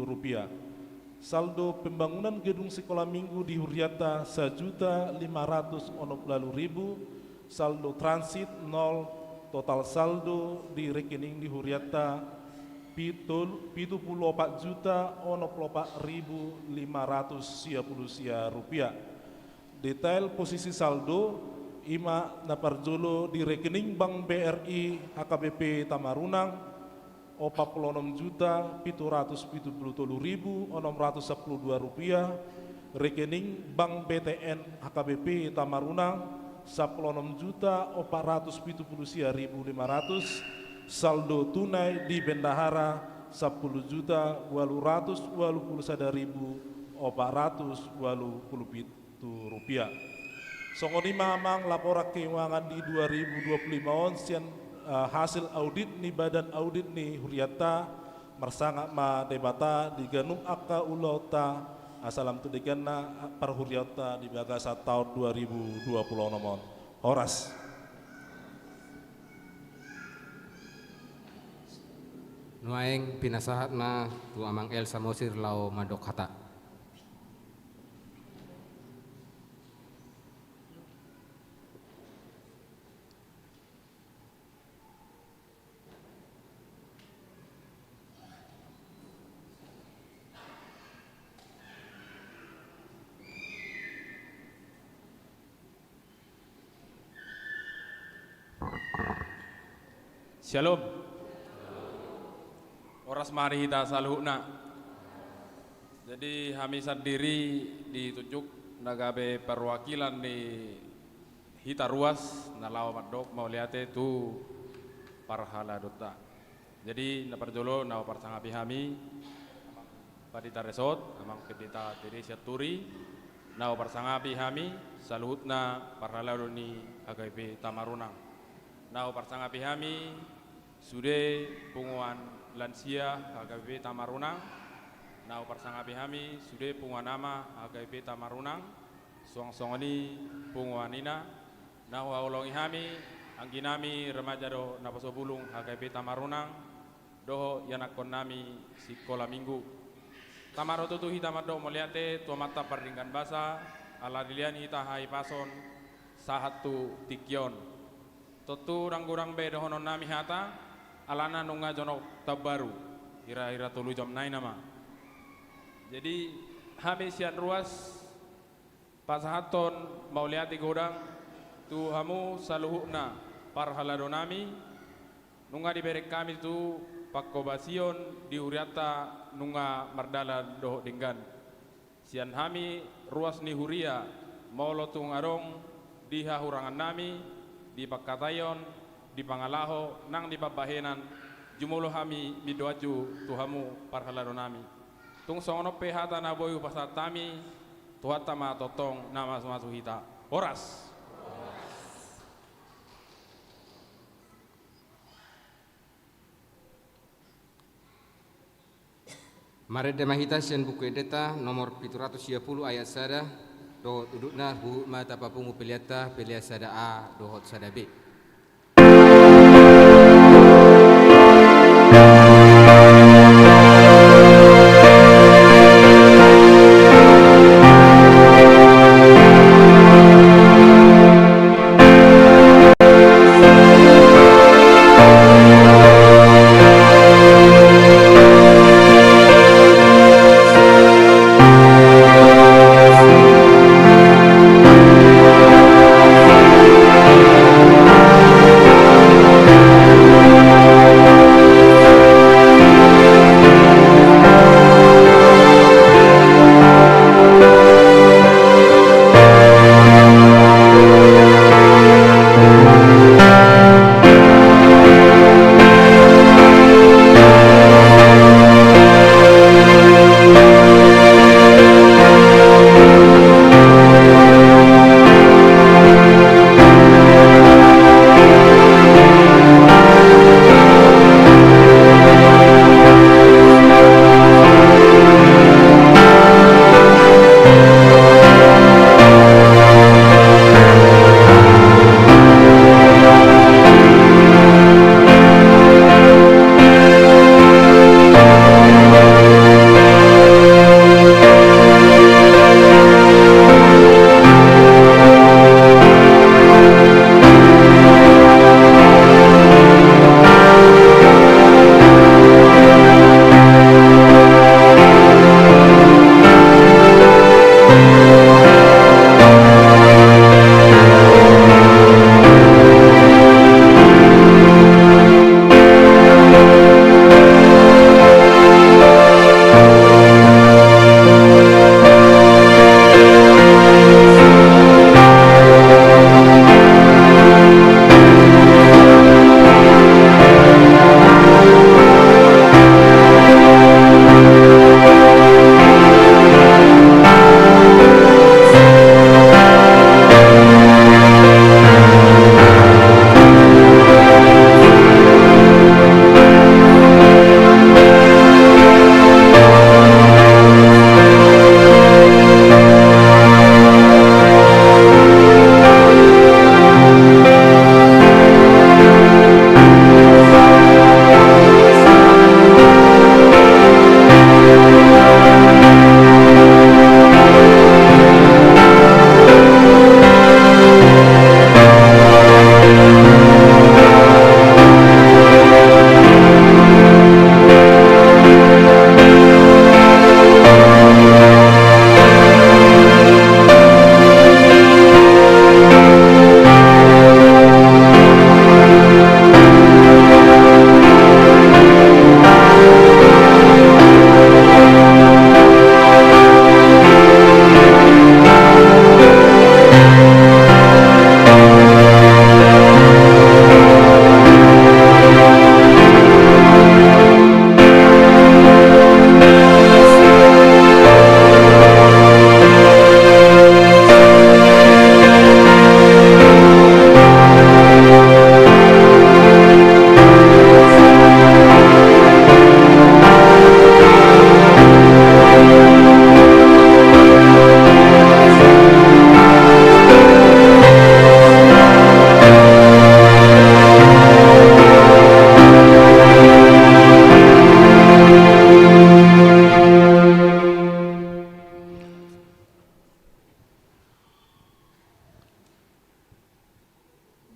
rupiah saldo pembangunan gedung sekolah minggu di Huriata 1.560.000 saldo transit 0 total saldo di rekening di Huriata 74 juta 54.500 rupiah detail posisi saldo ima naparjolo di rekening Bank BRI HKBP Tamarunang 46 juta 777.612 rupiah rekening Bank BTN HKBP Tamarunang 16 juta 471.500 saldo tunai di bendahara 10 juta 821.427 rupiah. Songonima amang laporan keuangan di 2025 onsian hasil audit ni badan audit ni Huriata mersangak ma debata di ganung akka ulauta asalam tu digana par Huriata di bagasa tahun 2020 nomor horas Nuaeng pinasahat na tu amang El Samosir lau madok hata. Shalom. Oras mari kita saluhna. Jadi kami sendiri ditunjuk nagabe perwakilan di hita ruas nalau madok mau liate tu parhala dota. Jadi naparjolo nau parsangapi kami padita resort amang pedita Teresia Turi nau parsangapi kami saluhna parhala doni HKBP Tamarunang. Nau parsangapi kami sude punguan lansia HKBP Tamarunang, nau persangapi hami sude punguan nama HKBP Tamarunang, suang-suangani punguan ina, nau aulongi hami angginami remaja do napasobulung HKBP Tamarunang, doho yanakon nami sikola minggu. Tamaro tutu hita mado meliate tua mata perdingkan basa, ala dilian hita hai pason sahatu tikion. Tutu rangkurang be dohonon nami hata, alana nunga jonok tabaru, ira-ira tulu jam nai nama. Jadi hami sian ruas pasahaton mau liati godang, tu hamu saluhukna parhaladonami, nunga diberek kami tu pakobasion diuriata nunga mardala doho dinggan. Sian hami ruas ni huria maulo tungarong diha hurangan nami di pakatayon di pangalaho nang di pabahenan jumulo hami midoaju tuhamu parhalado nami. Tung songono pehata na boyu pasatami tuhata ma totong nama masuhita. Horas. Mare demahita sian buku edeta nomor 710 ayat sada dohot udukna bu mata papungu peliata pelia sada A dohot sada B.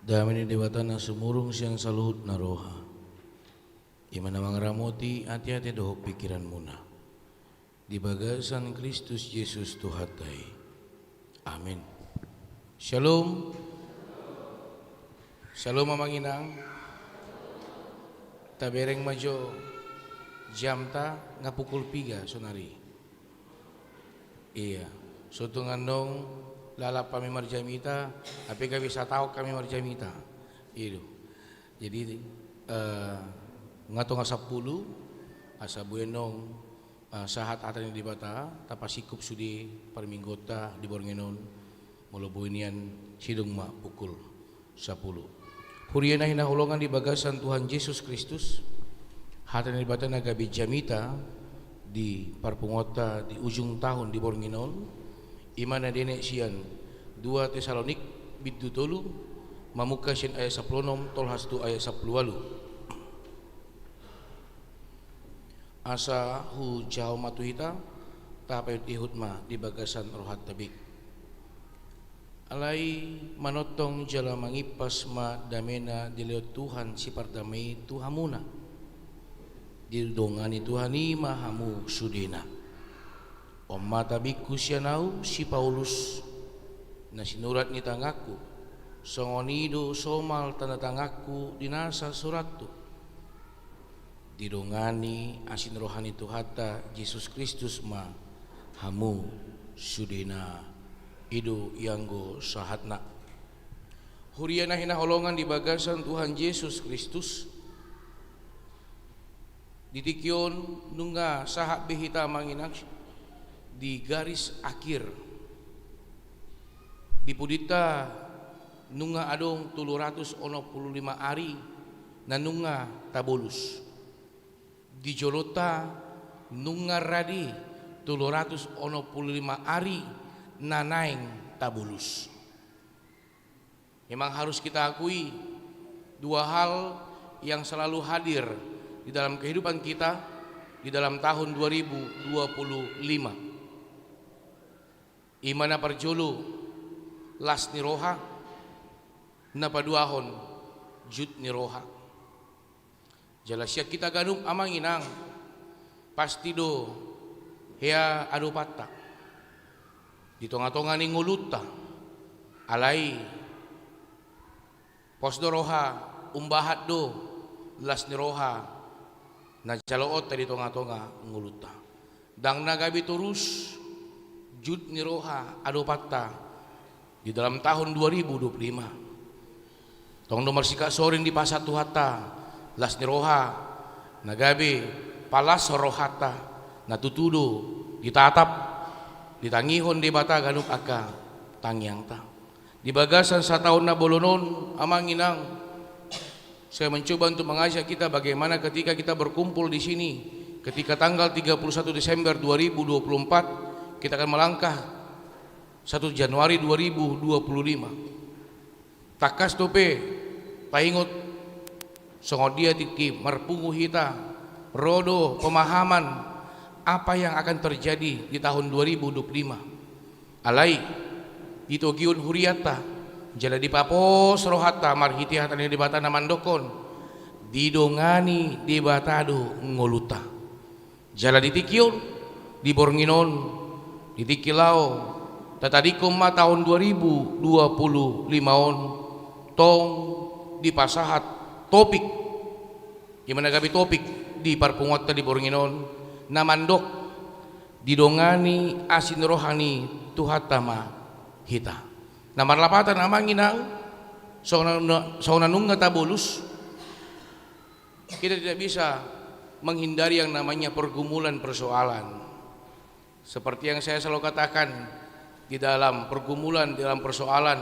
Damai dewata na sumurung siyang saluhut na roha. Imana mangramoti hati-hati doh pikiran muna. Di bagasan Kristus Yesus Tuhatai. Amin. Shalom. Shalom mamanginang. Tabereng majo jam ta nga pukul 3 sonari. Iya. Sutu ngandong lalap kami marjamita, tapi kami bisa tahu kami marjamita. Itu. Jadi ngatong 10 asa buenong sahat atan di bata tapasikup sudi perminggota di borngenon mula buenian sidung ma pukul 10. Huriana hinahulungan di bagasan Tuhan Yesus Kristus. Hatan di bata nagabi jamita di parpungota di ujung tahun di borngenon. Imana dene sian 2 Tesalonik bidu tolu mamuka sian ayat 10 tolhas tu ayat 10. Asa hu jauh matuhita tapayut ihut ma di bagasan rohat tabik. Alai manotong jala mangipas ma damena dilihat Tuhan si pardamai Tuhamuna. Didongani Tuhani mahamu sudena. Omma tabiku sianau si Paulus na sinurat ni tangaku songonido somal tanda tangaku dinasa surattu didongani asin rohani Tuhata Yesus Kristus ma hamu sudena ido yanggo sahatna. Huriana hinaholongan di bagasan Tuhan Yesus Kristus ditikyon nungga sahak behita manginak di garis akhir di pudita nunga adong 765 ari na nunga tabulus di jolota nunga radi 765 ari na naing tabulus. Memang harus kita akui dua hal yang selalu hadir di dalam kehidupan kita di dalam tahun 2025. Imana parjolo las ni roha napaduahon jud ni roha. Jalasya kita ganum amang inang pasti do hea adu patta di tonga-tonga ni nguluta alai pos do roha umbahat do las ni roha na jaloot di tonga-tonga nguluta dang nagabi turus jud ni roha adu patta di dalam tahun 2025. Tong nomor sika soring di pasat Tuhata las ni roha nagabi palas rohata natutudo ditatap ditangihon di bata ganuk aka tangyang ta di bagasan sa tahun na bolonon amang inang saya mencoba untuk mengajak kita bagaimana ketika kita berkumpul di sini ketika tanggal 31 Desember 2024 kita akan melangkah 1 Januari 2025. Takas tope paingot songodia tiki marpungu hita rodo pemahaman apa yang akan terjadi di tahun 2025. Alai ditogiun huriata jala di papos rohata marhiti hatane di bata namandokon didongani di batado ngoluta jala ditikiun di bornginon ditikilao tatadikom ma tahun 2025 on tong di pasahat topik gimana gabi topik di parpungot di bornginon namandok didongani asin rohani tuhatama hita namar lapatan amang inang sauna nungga tabulus kita tidak bisa menghindari yang namanya pergumulan persoalan. Seperti yang saya selalu katakan, di dalam pergumulan, di dalam persoalan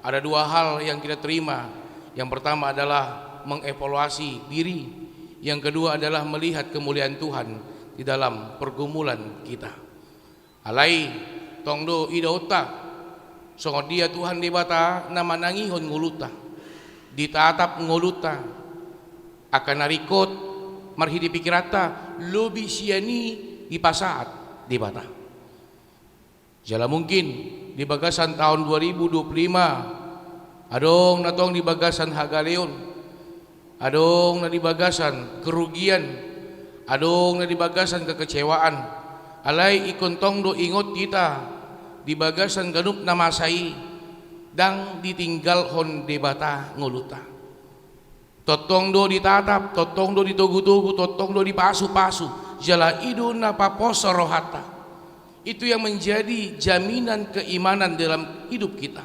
ada dua hal yang kita terima. Yang pertama adalah mengevaluasi diri, yang kedua adalah melihat kemuliaan Tuhan di dalam pergumulan kita. Alai tongdo idota songo dia Tuhan di bata nama nangihon nguluta ditatap nguluta akan narikot marhidi pikirata lobi siani di pasaat di bata. Jala mungkin di bagasan tahun 2025 adong natong di bagasan hagaleon, adong na di bagasan kerugian, adong na di bagasan kekecewaan. Alay ikontong do ingot kita di bagasan ganup na masai dang ditinggal hon debata nguluta. Totong do ditatap, totong do ditugu-tugu, totong do dipasu-pasu, jala idun na paposo rohata. Itu yang menjadi jaminan keimanan dalam hidup kita.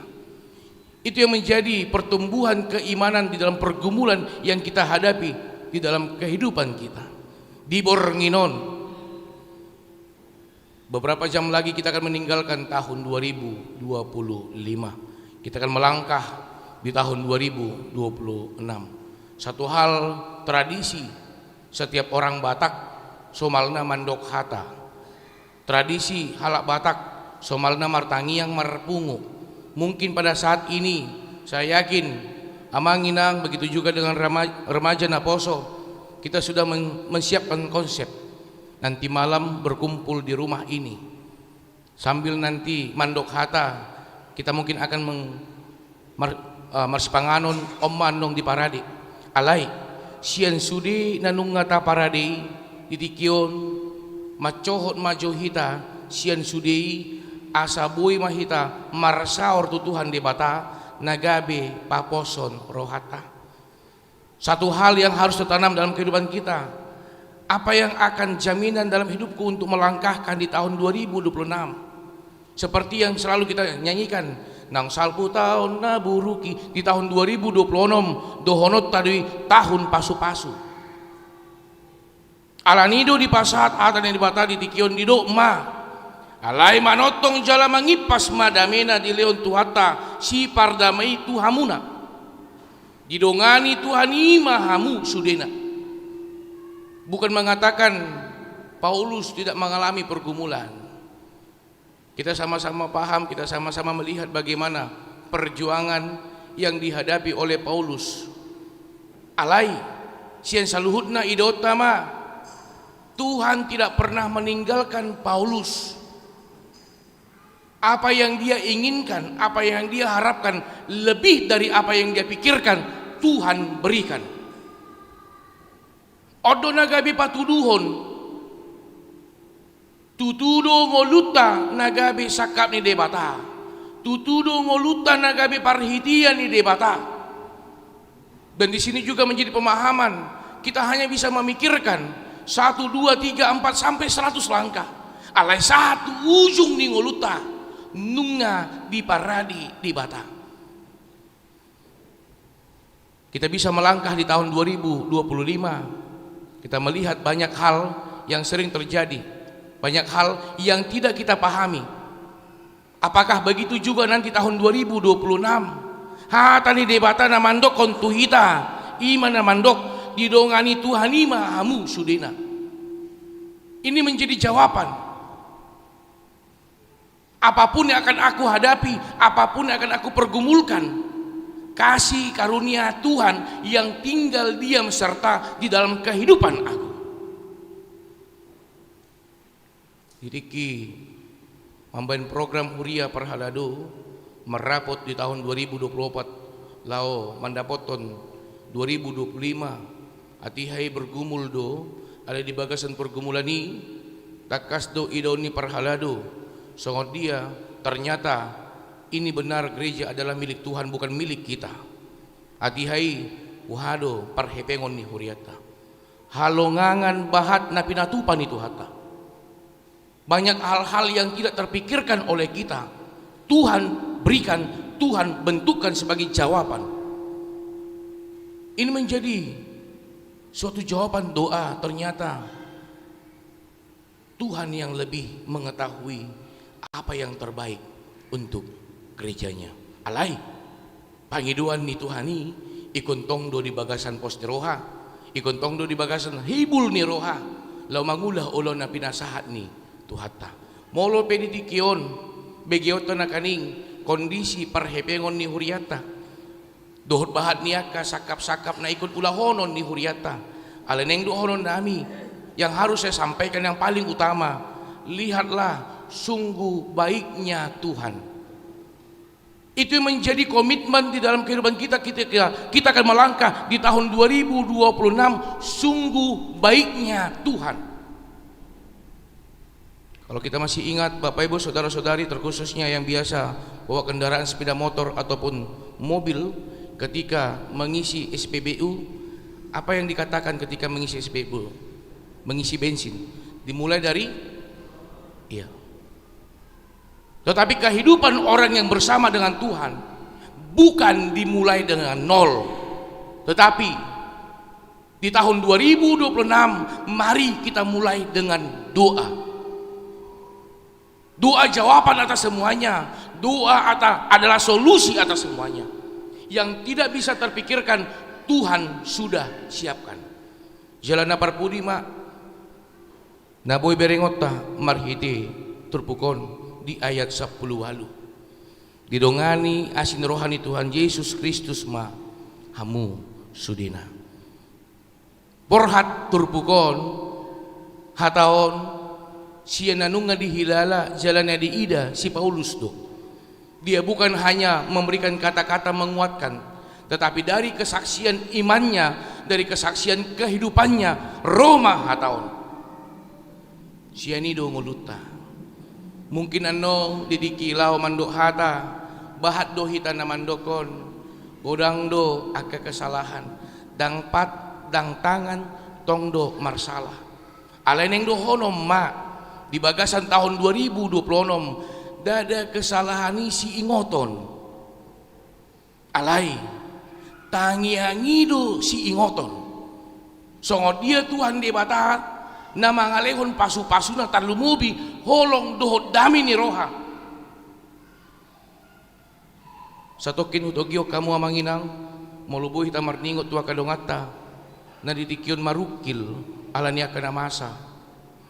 Itu yang menjadi pertumbuhan keimanan di dalam pergumulan yang kita hadapi di dalam kehidupan kita. Di Bornginon, beberapa jam lagi kita akan meninggalkan tahun 2025. Kita akan melangkah di tahun 2026. Satu hal tradisi setiap orang Batak somalna mandok hata. Tradisi halak Batak somalna martangiang marpungu. Mungkin pada saat ini saya yakin amanginang begitu juga dengan remaja Naposo kita sudah menyiapkan konsep nanti malam berkumpul di rumah ini sambil nanti mandok hata kita mungkin akan marspanganon om manong di parade alai sian sudi nanung ngata parade ditikion macohot majohita sian sudi asaboy mahita marsaor tutuhan di bata nagabe paposon rohata. Satu hal yang harus tertanam dalam kehidupan kita, apa yang akan jaminan dalam hidupku untuk melangkahkan di tahun 2026, seperti yang selalu kita nyanyikan nang salpu tahun naburuki di tahun 2026 dohonot tadi tahun pasu-pasu alanido di pasat atan yang di bata di tikion di dokma alai manotong jala mangipas madamena di leon tuhata si pardamai tuhamuna didongani tuhani mahamu sudena. Bukan mengatakan Paulus tidak mengalami pergumulan. Kita sama-sama paham, kita sama-sama melihat bagaimana perjuangan yang dihadapi oleh Paulus. Alai sian saluhutna idotama Tuhan tidak pernah meninggalkan Paulus. Apa yang dia inginkan, apa yang dia harapkan, lebih dari apa yang dia pikirkan, Tuhan berikan. Odo nagabi patuduhon, tutudo ngoluta nagabi sakap ni debata, tutudo ngoluta nagabi parhitian ni debata. Dan di sini juga menjadi pemahaman, kita hanya bisa memikirkan 1, 2, 3, 4 sampai 100 langkah. Alai satu ujung ni ngoluta. Nunga di paradi di bata. Kita bisa melangkah di tahun 2025. Kita melihat banyak hal yang sering terjadi, banyak hal yang tidak kita pahami. Apakah begitu juga nanti tahun 2026? Hatani debata na mandok kontuhita, imana mandok didongani Tuhani mahamu sudena. Ini menjadi jawaban. Apapun yang akan aku hadapi, apapun yang akan aku pergumulkan, kasih karunia Tuhan yang tinggal diam serta di dalam kehidupan aku. Diriki membain program Huria Perhalado merapot di tahun 2024 lao mandapoton 2025 atihai bergumul do ada di bagasan pergumulan ini takas do idoni Perhalado. Songot dia ternyata ini benar gereja adalah milik Tuhan bukan milik kita. Atihai wahado parhepengon ni huriata. Halongangan bahat na pinatupan itu hata. Banyak hal-hal yang tidak terpikirkan oleh kita. Tuhan berikan, Tuhan bentukkan sebagai jawaban. Ini menjadi suatu jawaban doa. Ternyata Tuhan yang lebih mengetahui apa yang terbaik untuk gerejanya. Alai pangiduan ni Tuhani ikontong do di bagasan pos ni roha, ikontong do di bagasan hibul ni roha, lau mangulah ulon na pinasahat ni Tuhata. Molo penitikion begioto na kaning kondisi parhepengon ni huriata. Dohot bahat niaka sakap-sakap na ikut ulahonon ni huriata. Aleneng dohonon nami yang harus saya sampaikan yang paling utama. Lihatlah sungguh baiknya Tuhan. Itu yang menjadi komitmen di dalam kehidupan kita. Kita akan melangkah di tahun 2026 sungguh baiknya Tuhan. Kalau kita masih ingat Bapak Ibu Saudara-saudari, terkhususnya yang biasa bawa kendaraan sepeda motor ataupun mobil, ketika mengisi SPBU, apa yang dikatakan ketika mengisi SPBU? Mengisi bensin dimulai dari Tetapi kehidupan orang yang bersama dengan Tuhan bukan dimulai dengan nol, tetapi di tahun 2026 mari kita mulai dengan doa. Doa jawaban atas semuanya. Doa adalah solusi atas semuanya. Yang tidak bisa terpikirkan Tuhan sudah siapkan. Jalan parpudi mak naboy berengota marhiti turpukon di ayat 10 walu. Didongani asin rohani Tuhan Yesus Kristus ma hamu sudina. Porhat turpukon hataon siya nanunga di hilala jalannya di ida si Paulus do. Dia bukan hanya memberikan kata-kata menguatkan, tetapi dari kesaksian imannya, dari kesaksian kehidupannya, Roma hataon siya nido nguluta. Mungkin ano didikilaw mandok hata bahat do hita na mandokon godang do aka kesalahan dang pat dang tangan tong do marsalah aleneng do honom ma di bagasan tahun 2026 dada kesalahan si ingoton alai tangi hangido si ingoton songot dia Tuhan di batat na mangalehon pasu-pasu na talumubi holong dohot dami ni roha satokin hutogyo kamu amanginang molubuhi tamarningot tua kadongata na didikyon marukil ala niya kana masa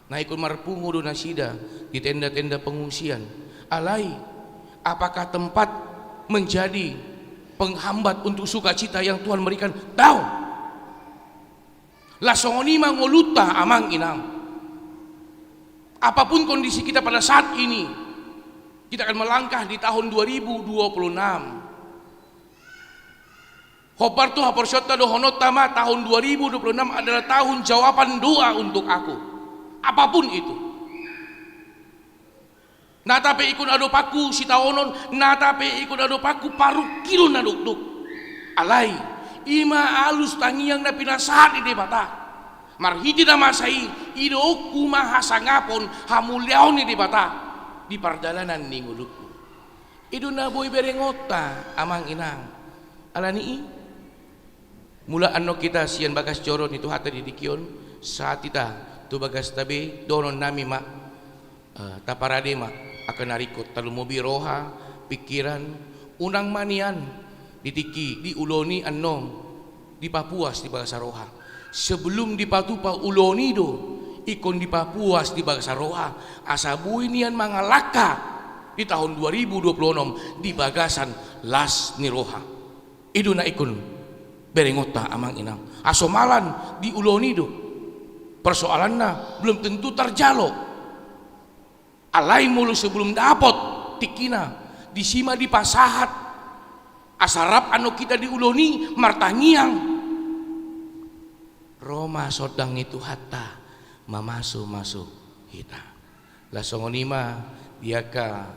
na ikon marpungo do nasida di tenda-tenda pengungsian alai apakah tempat menjadi penghambat untuk sukacita yang Tuhan berikan? Tahu lasongonima ngoluta amang inang. Apapun kondisi kita pada saat ini, kita akan melangkah di tahun 2026. Hoparto haporsyota do honotama tahun 2026 adalah tahun jawaban doa untuk aku. Apapun itu. Natape ikun ado paku si taonon, natape ikun ado paku paru kilo na duk. Alai ima alus tangiang na pinasahat di bata marhiti na masai ido kuma hasangapon hamulyaw ni di bata di pardalanan ni nguluku ido na boy berengota amang inang alani mula ano kita siyan bagas joron itu hata didikyon saat kita tu bagas tabi donon nami ma taparade ma akan narikot talumobi roha pikiran unang manian ditiki di uloni anong di Papuas di Bagasaroha sebelum di Patupa uloni do ikon di Papuas di Bagasaroha asabuin nian mangalaka di tahun 2026 di Bagasan las ni roha idu na ikon berengota amang inang asomalan di uloni do persoalanna belum tentu terjalo alai mulu sebelum dapat tikina disima di pasahat asarap anu kita diuloni martangiang Roma sodang itu hatta mamasu hita lasongonima diaka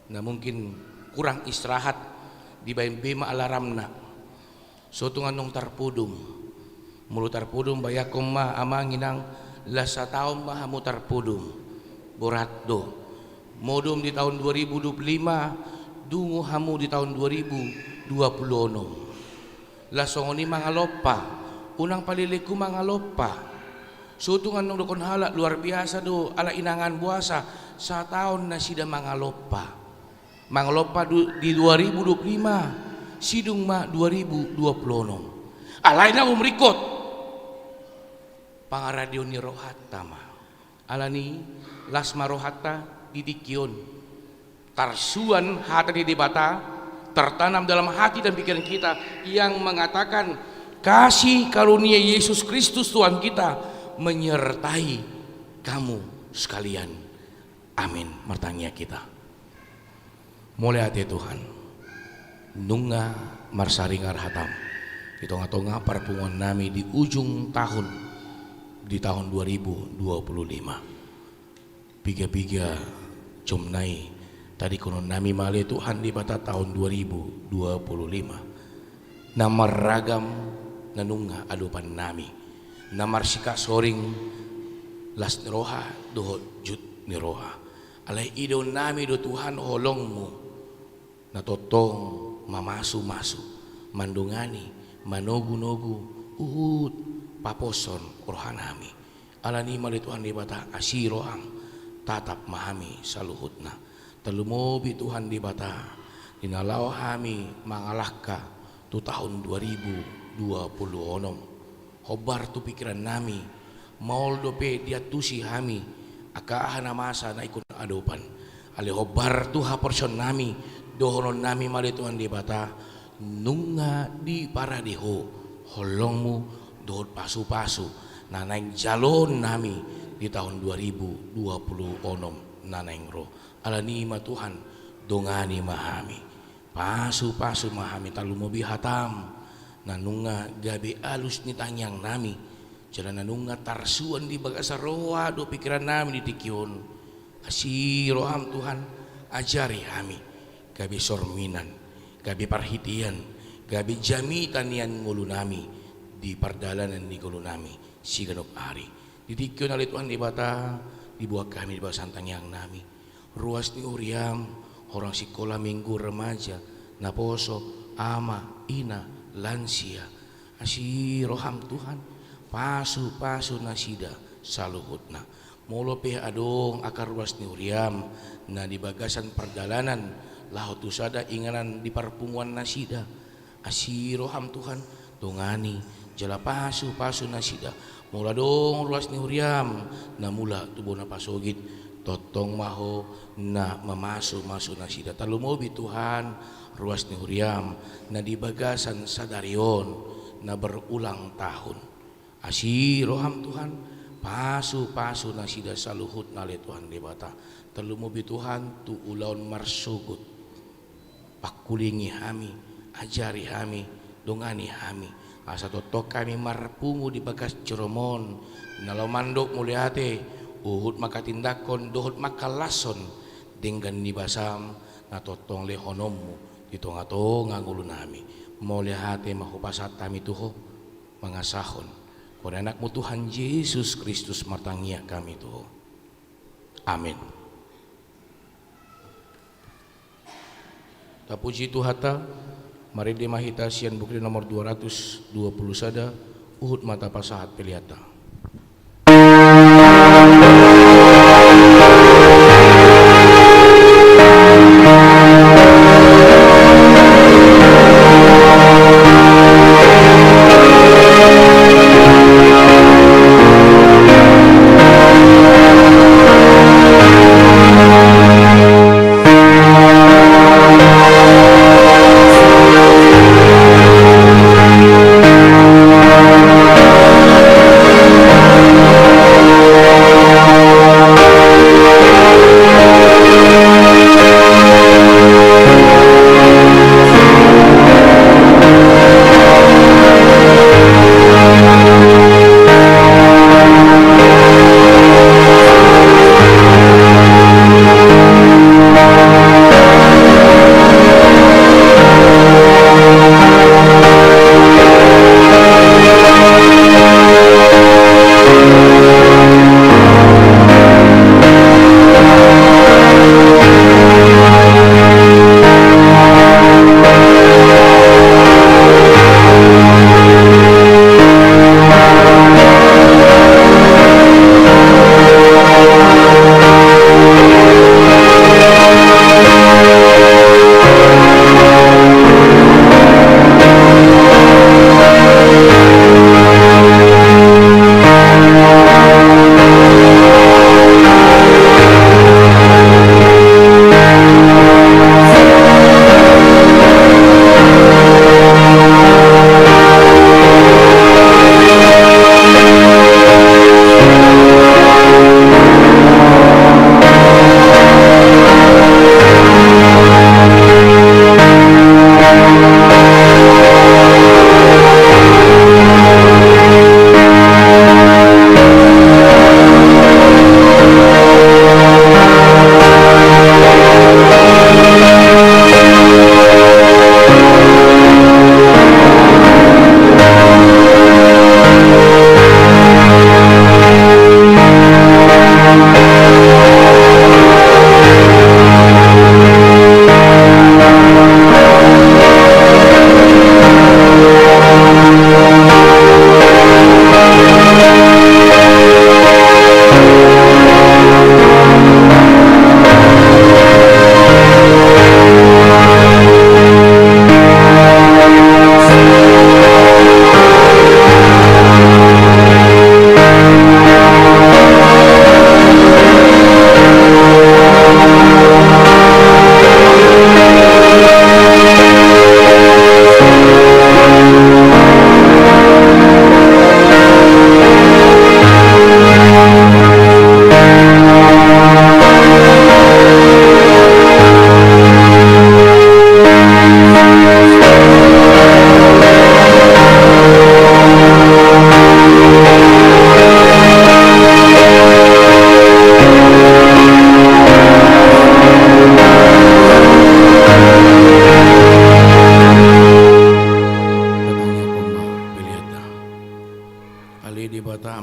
na mungkin kurang istirahat di bayin bema alaramna sotungan nong tarpudum mulu tarpudum bayakom ma amanginang lasa taon mahamu tarpudum boratdo modum di tahun 2025 dungu hamu di tahun 2026 lasongoni mangalopa unang paliliku mangalopa sutungan nung dokon halak luar biasa do ala inangan buasa sa tahun na sida mangalopa di 2025 sidung ma 2026 alay na umrikot pangaradio ni rohata ma alani lasma rohata didikyon tarsuan hati di bata tertanam dalam hati dan pikiran kita yang mengatakan kasih karunia Yesus Kristus Tuhan kita menyertai kamu sekalian. Amin. Martanya kita Mulai ate Tuhan nunga marsaringar hatam di tonga-tonga perpungan nami di ujung tahun di tahun 2025 piga-piga jomnai tadi kono nami male Tuhan di bata tahun 2025 namar ragam nanunga adupan nami namar sika soring las niroha dohot jut niroha alai ido nami do Tuhan holongmu natotong mamasu-masu mandungani manogu-nogu uhud paposon rohanami alani mali Tuhan di bata asiroang tatap mahami saluhutna telumobi Tuhan di bata dinalau hami mangalahka tu tahun 2020 onom hobar tu pikiran nami maul dope dia tusi hami akahana masa na ikut adopan ale hobar tu haporson nami dohonon nami mali Tuhan di bata nunga di paradiho holongmu dohot pasu-pasu nanaing jalon nami di tahun 2020 onom nanaing roh alani ma Tuhan dongani mahami pasu-pasu mahami talumobi hatam nanunga gabe alus ni tanyang nami jalan nanunga tarsuan di bagasa roa do pikiran nami di tikion asiroham Tuhan ajari hami gabi sorminan, gabi parhitian, gabi jamitan yang ngulu nami di pardalanan di ngulu nami si ganok ari. Didikyon alit Tuhan di bata dibuat kami di bawah santang yang nami. Ruas ni uriam orang sekolah minggu remaja naposo ama ina lansia asiroham Tuhan pasu nasida saluhutna molo pe adong akar ruas ni uriam na di bagasan pardalanan laut usada inganan di parpunguan nasida asiroham Tuhan dongani jala pasu nasida mula dong ruas ni huriam na mula tubuh na pasogit totong maho na mamasu nasida talumobi Tuhan ruas ni huriam na di bagasan sadarion na berulang tahun asiroham Tuhan pasu nasida saluhut nale Tuhan di bata talumobi Tuhan tu ulaun marsugut pakulingi hami ajari hami dongani hami asa totok kami marpungu di bagas ceromon nalau mandok muliate uhud maka tindakon dohut maka lason dengan nibasam na totong lehonommu di tonga-tonga ngulu nami muliate mahupasat kami tuho mangasahon kone anakmu Tuhan Yesus Kristus martangia kami tuho amin. Tapuji Tuhata mari dimahita sian bukti nomor 220 sada uhud mata pasahat peliata.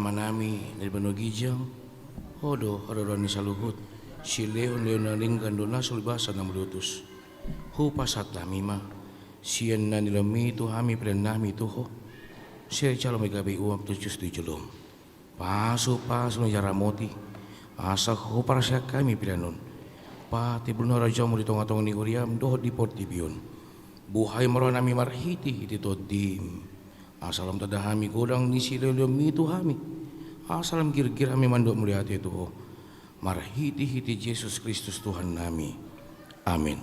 amanami dari Banu Gijang, hodo harorani saluhut, si Leon Leonaring gandona sulbasa na mulutus. Hupasat lamima, siyan na nilami tuhami prenami tuho, siya calo may gabi uam tujuh jelum. Pasu na jaramoti, asa ho para siya kami pilanon. Pati belum raja mo ditong atong ni Uriam dohot di portibion. Buhay maron nami marhiti iti todim. Asalam tadahami godang ni silelom itu hami. Asalam gir-gir kami mandok melihat itu. Marhiti-hiti Yesus Kristus Tuhan nami. Amin.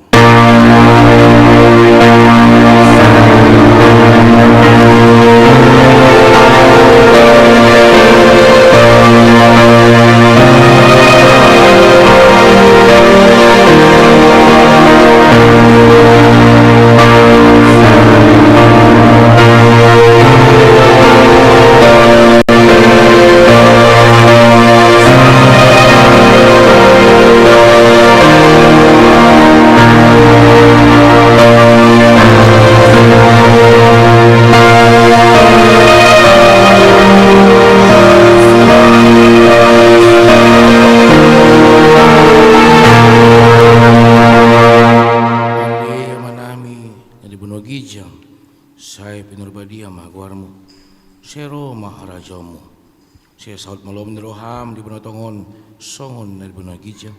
Saud malom niroham di Benotongon songon dari Beno Gijang.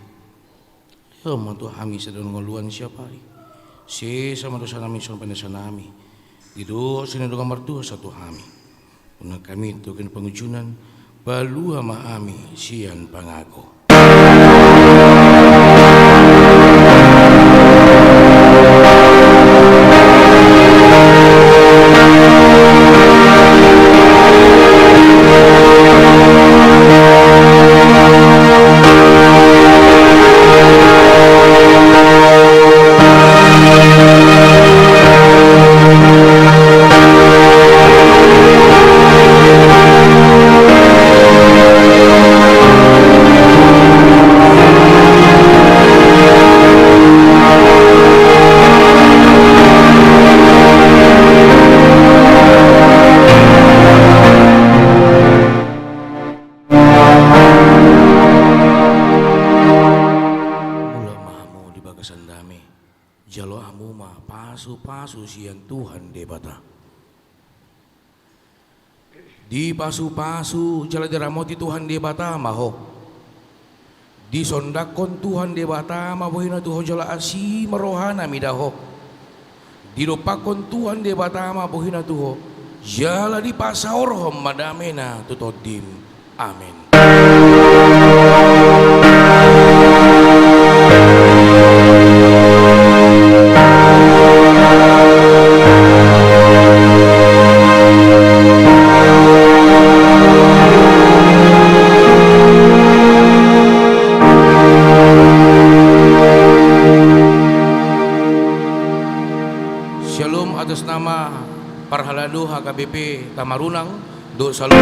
Ya mantu hami sedang ngoluan siapa hari. Si sama dosa nami son penesa nami. Dido sinedong martua satu hami. Una kami tuken pengujunan balu ama ami sian pangago. Di pasu-pasu jala diramoti Tuhan debata maho. Di sondakon Tuhan debata mabohina tuho jala asi merohana midaho. Di lopakon Tuhan debata mabohina tuho jala di pasaorhom madamena tutodim. Amin. Atas nama Parhaladu HKBP Tamarunang do Salud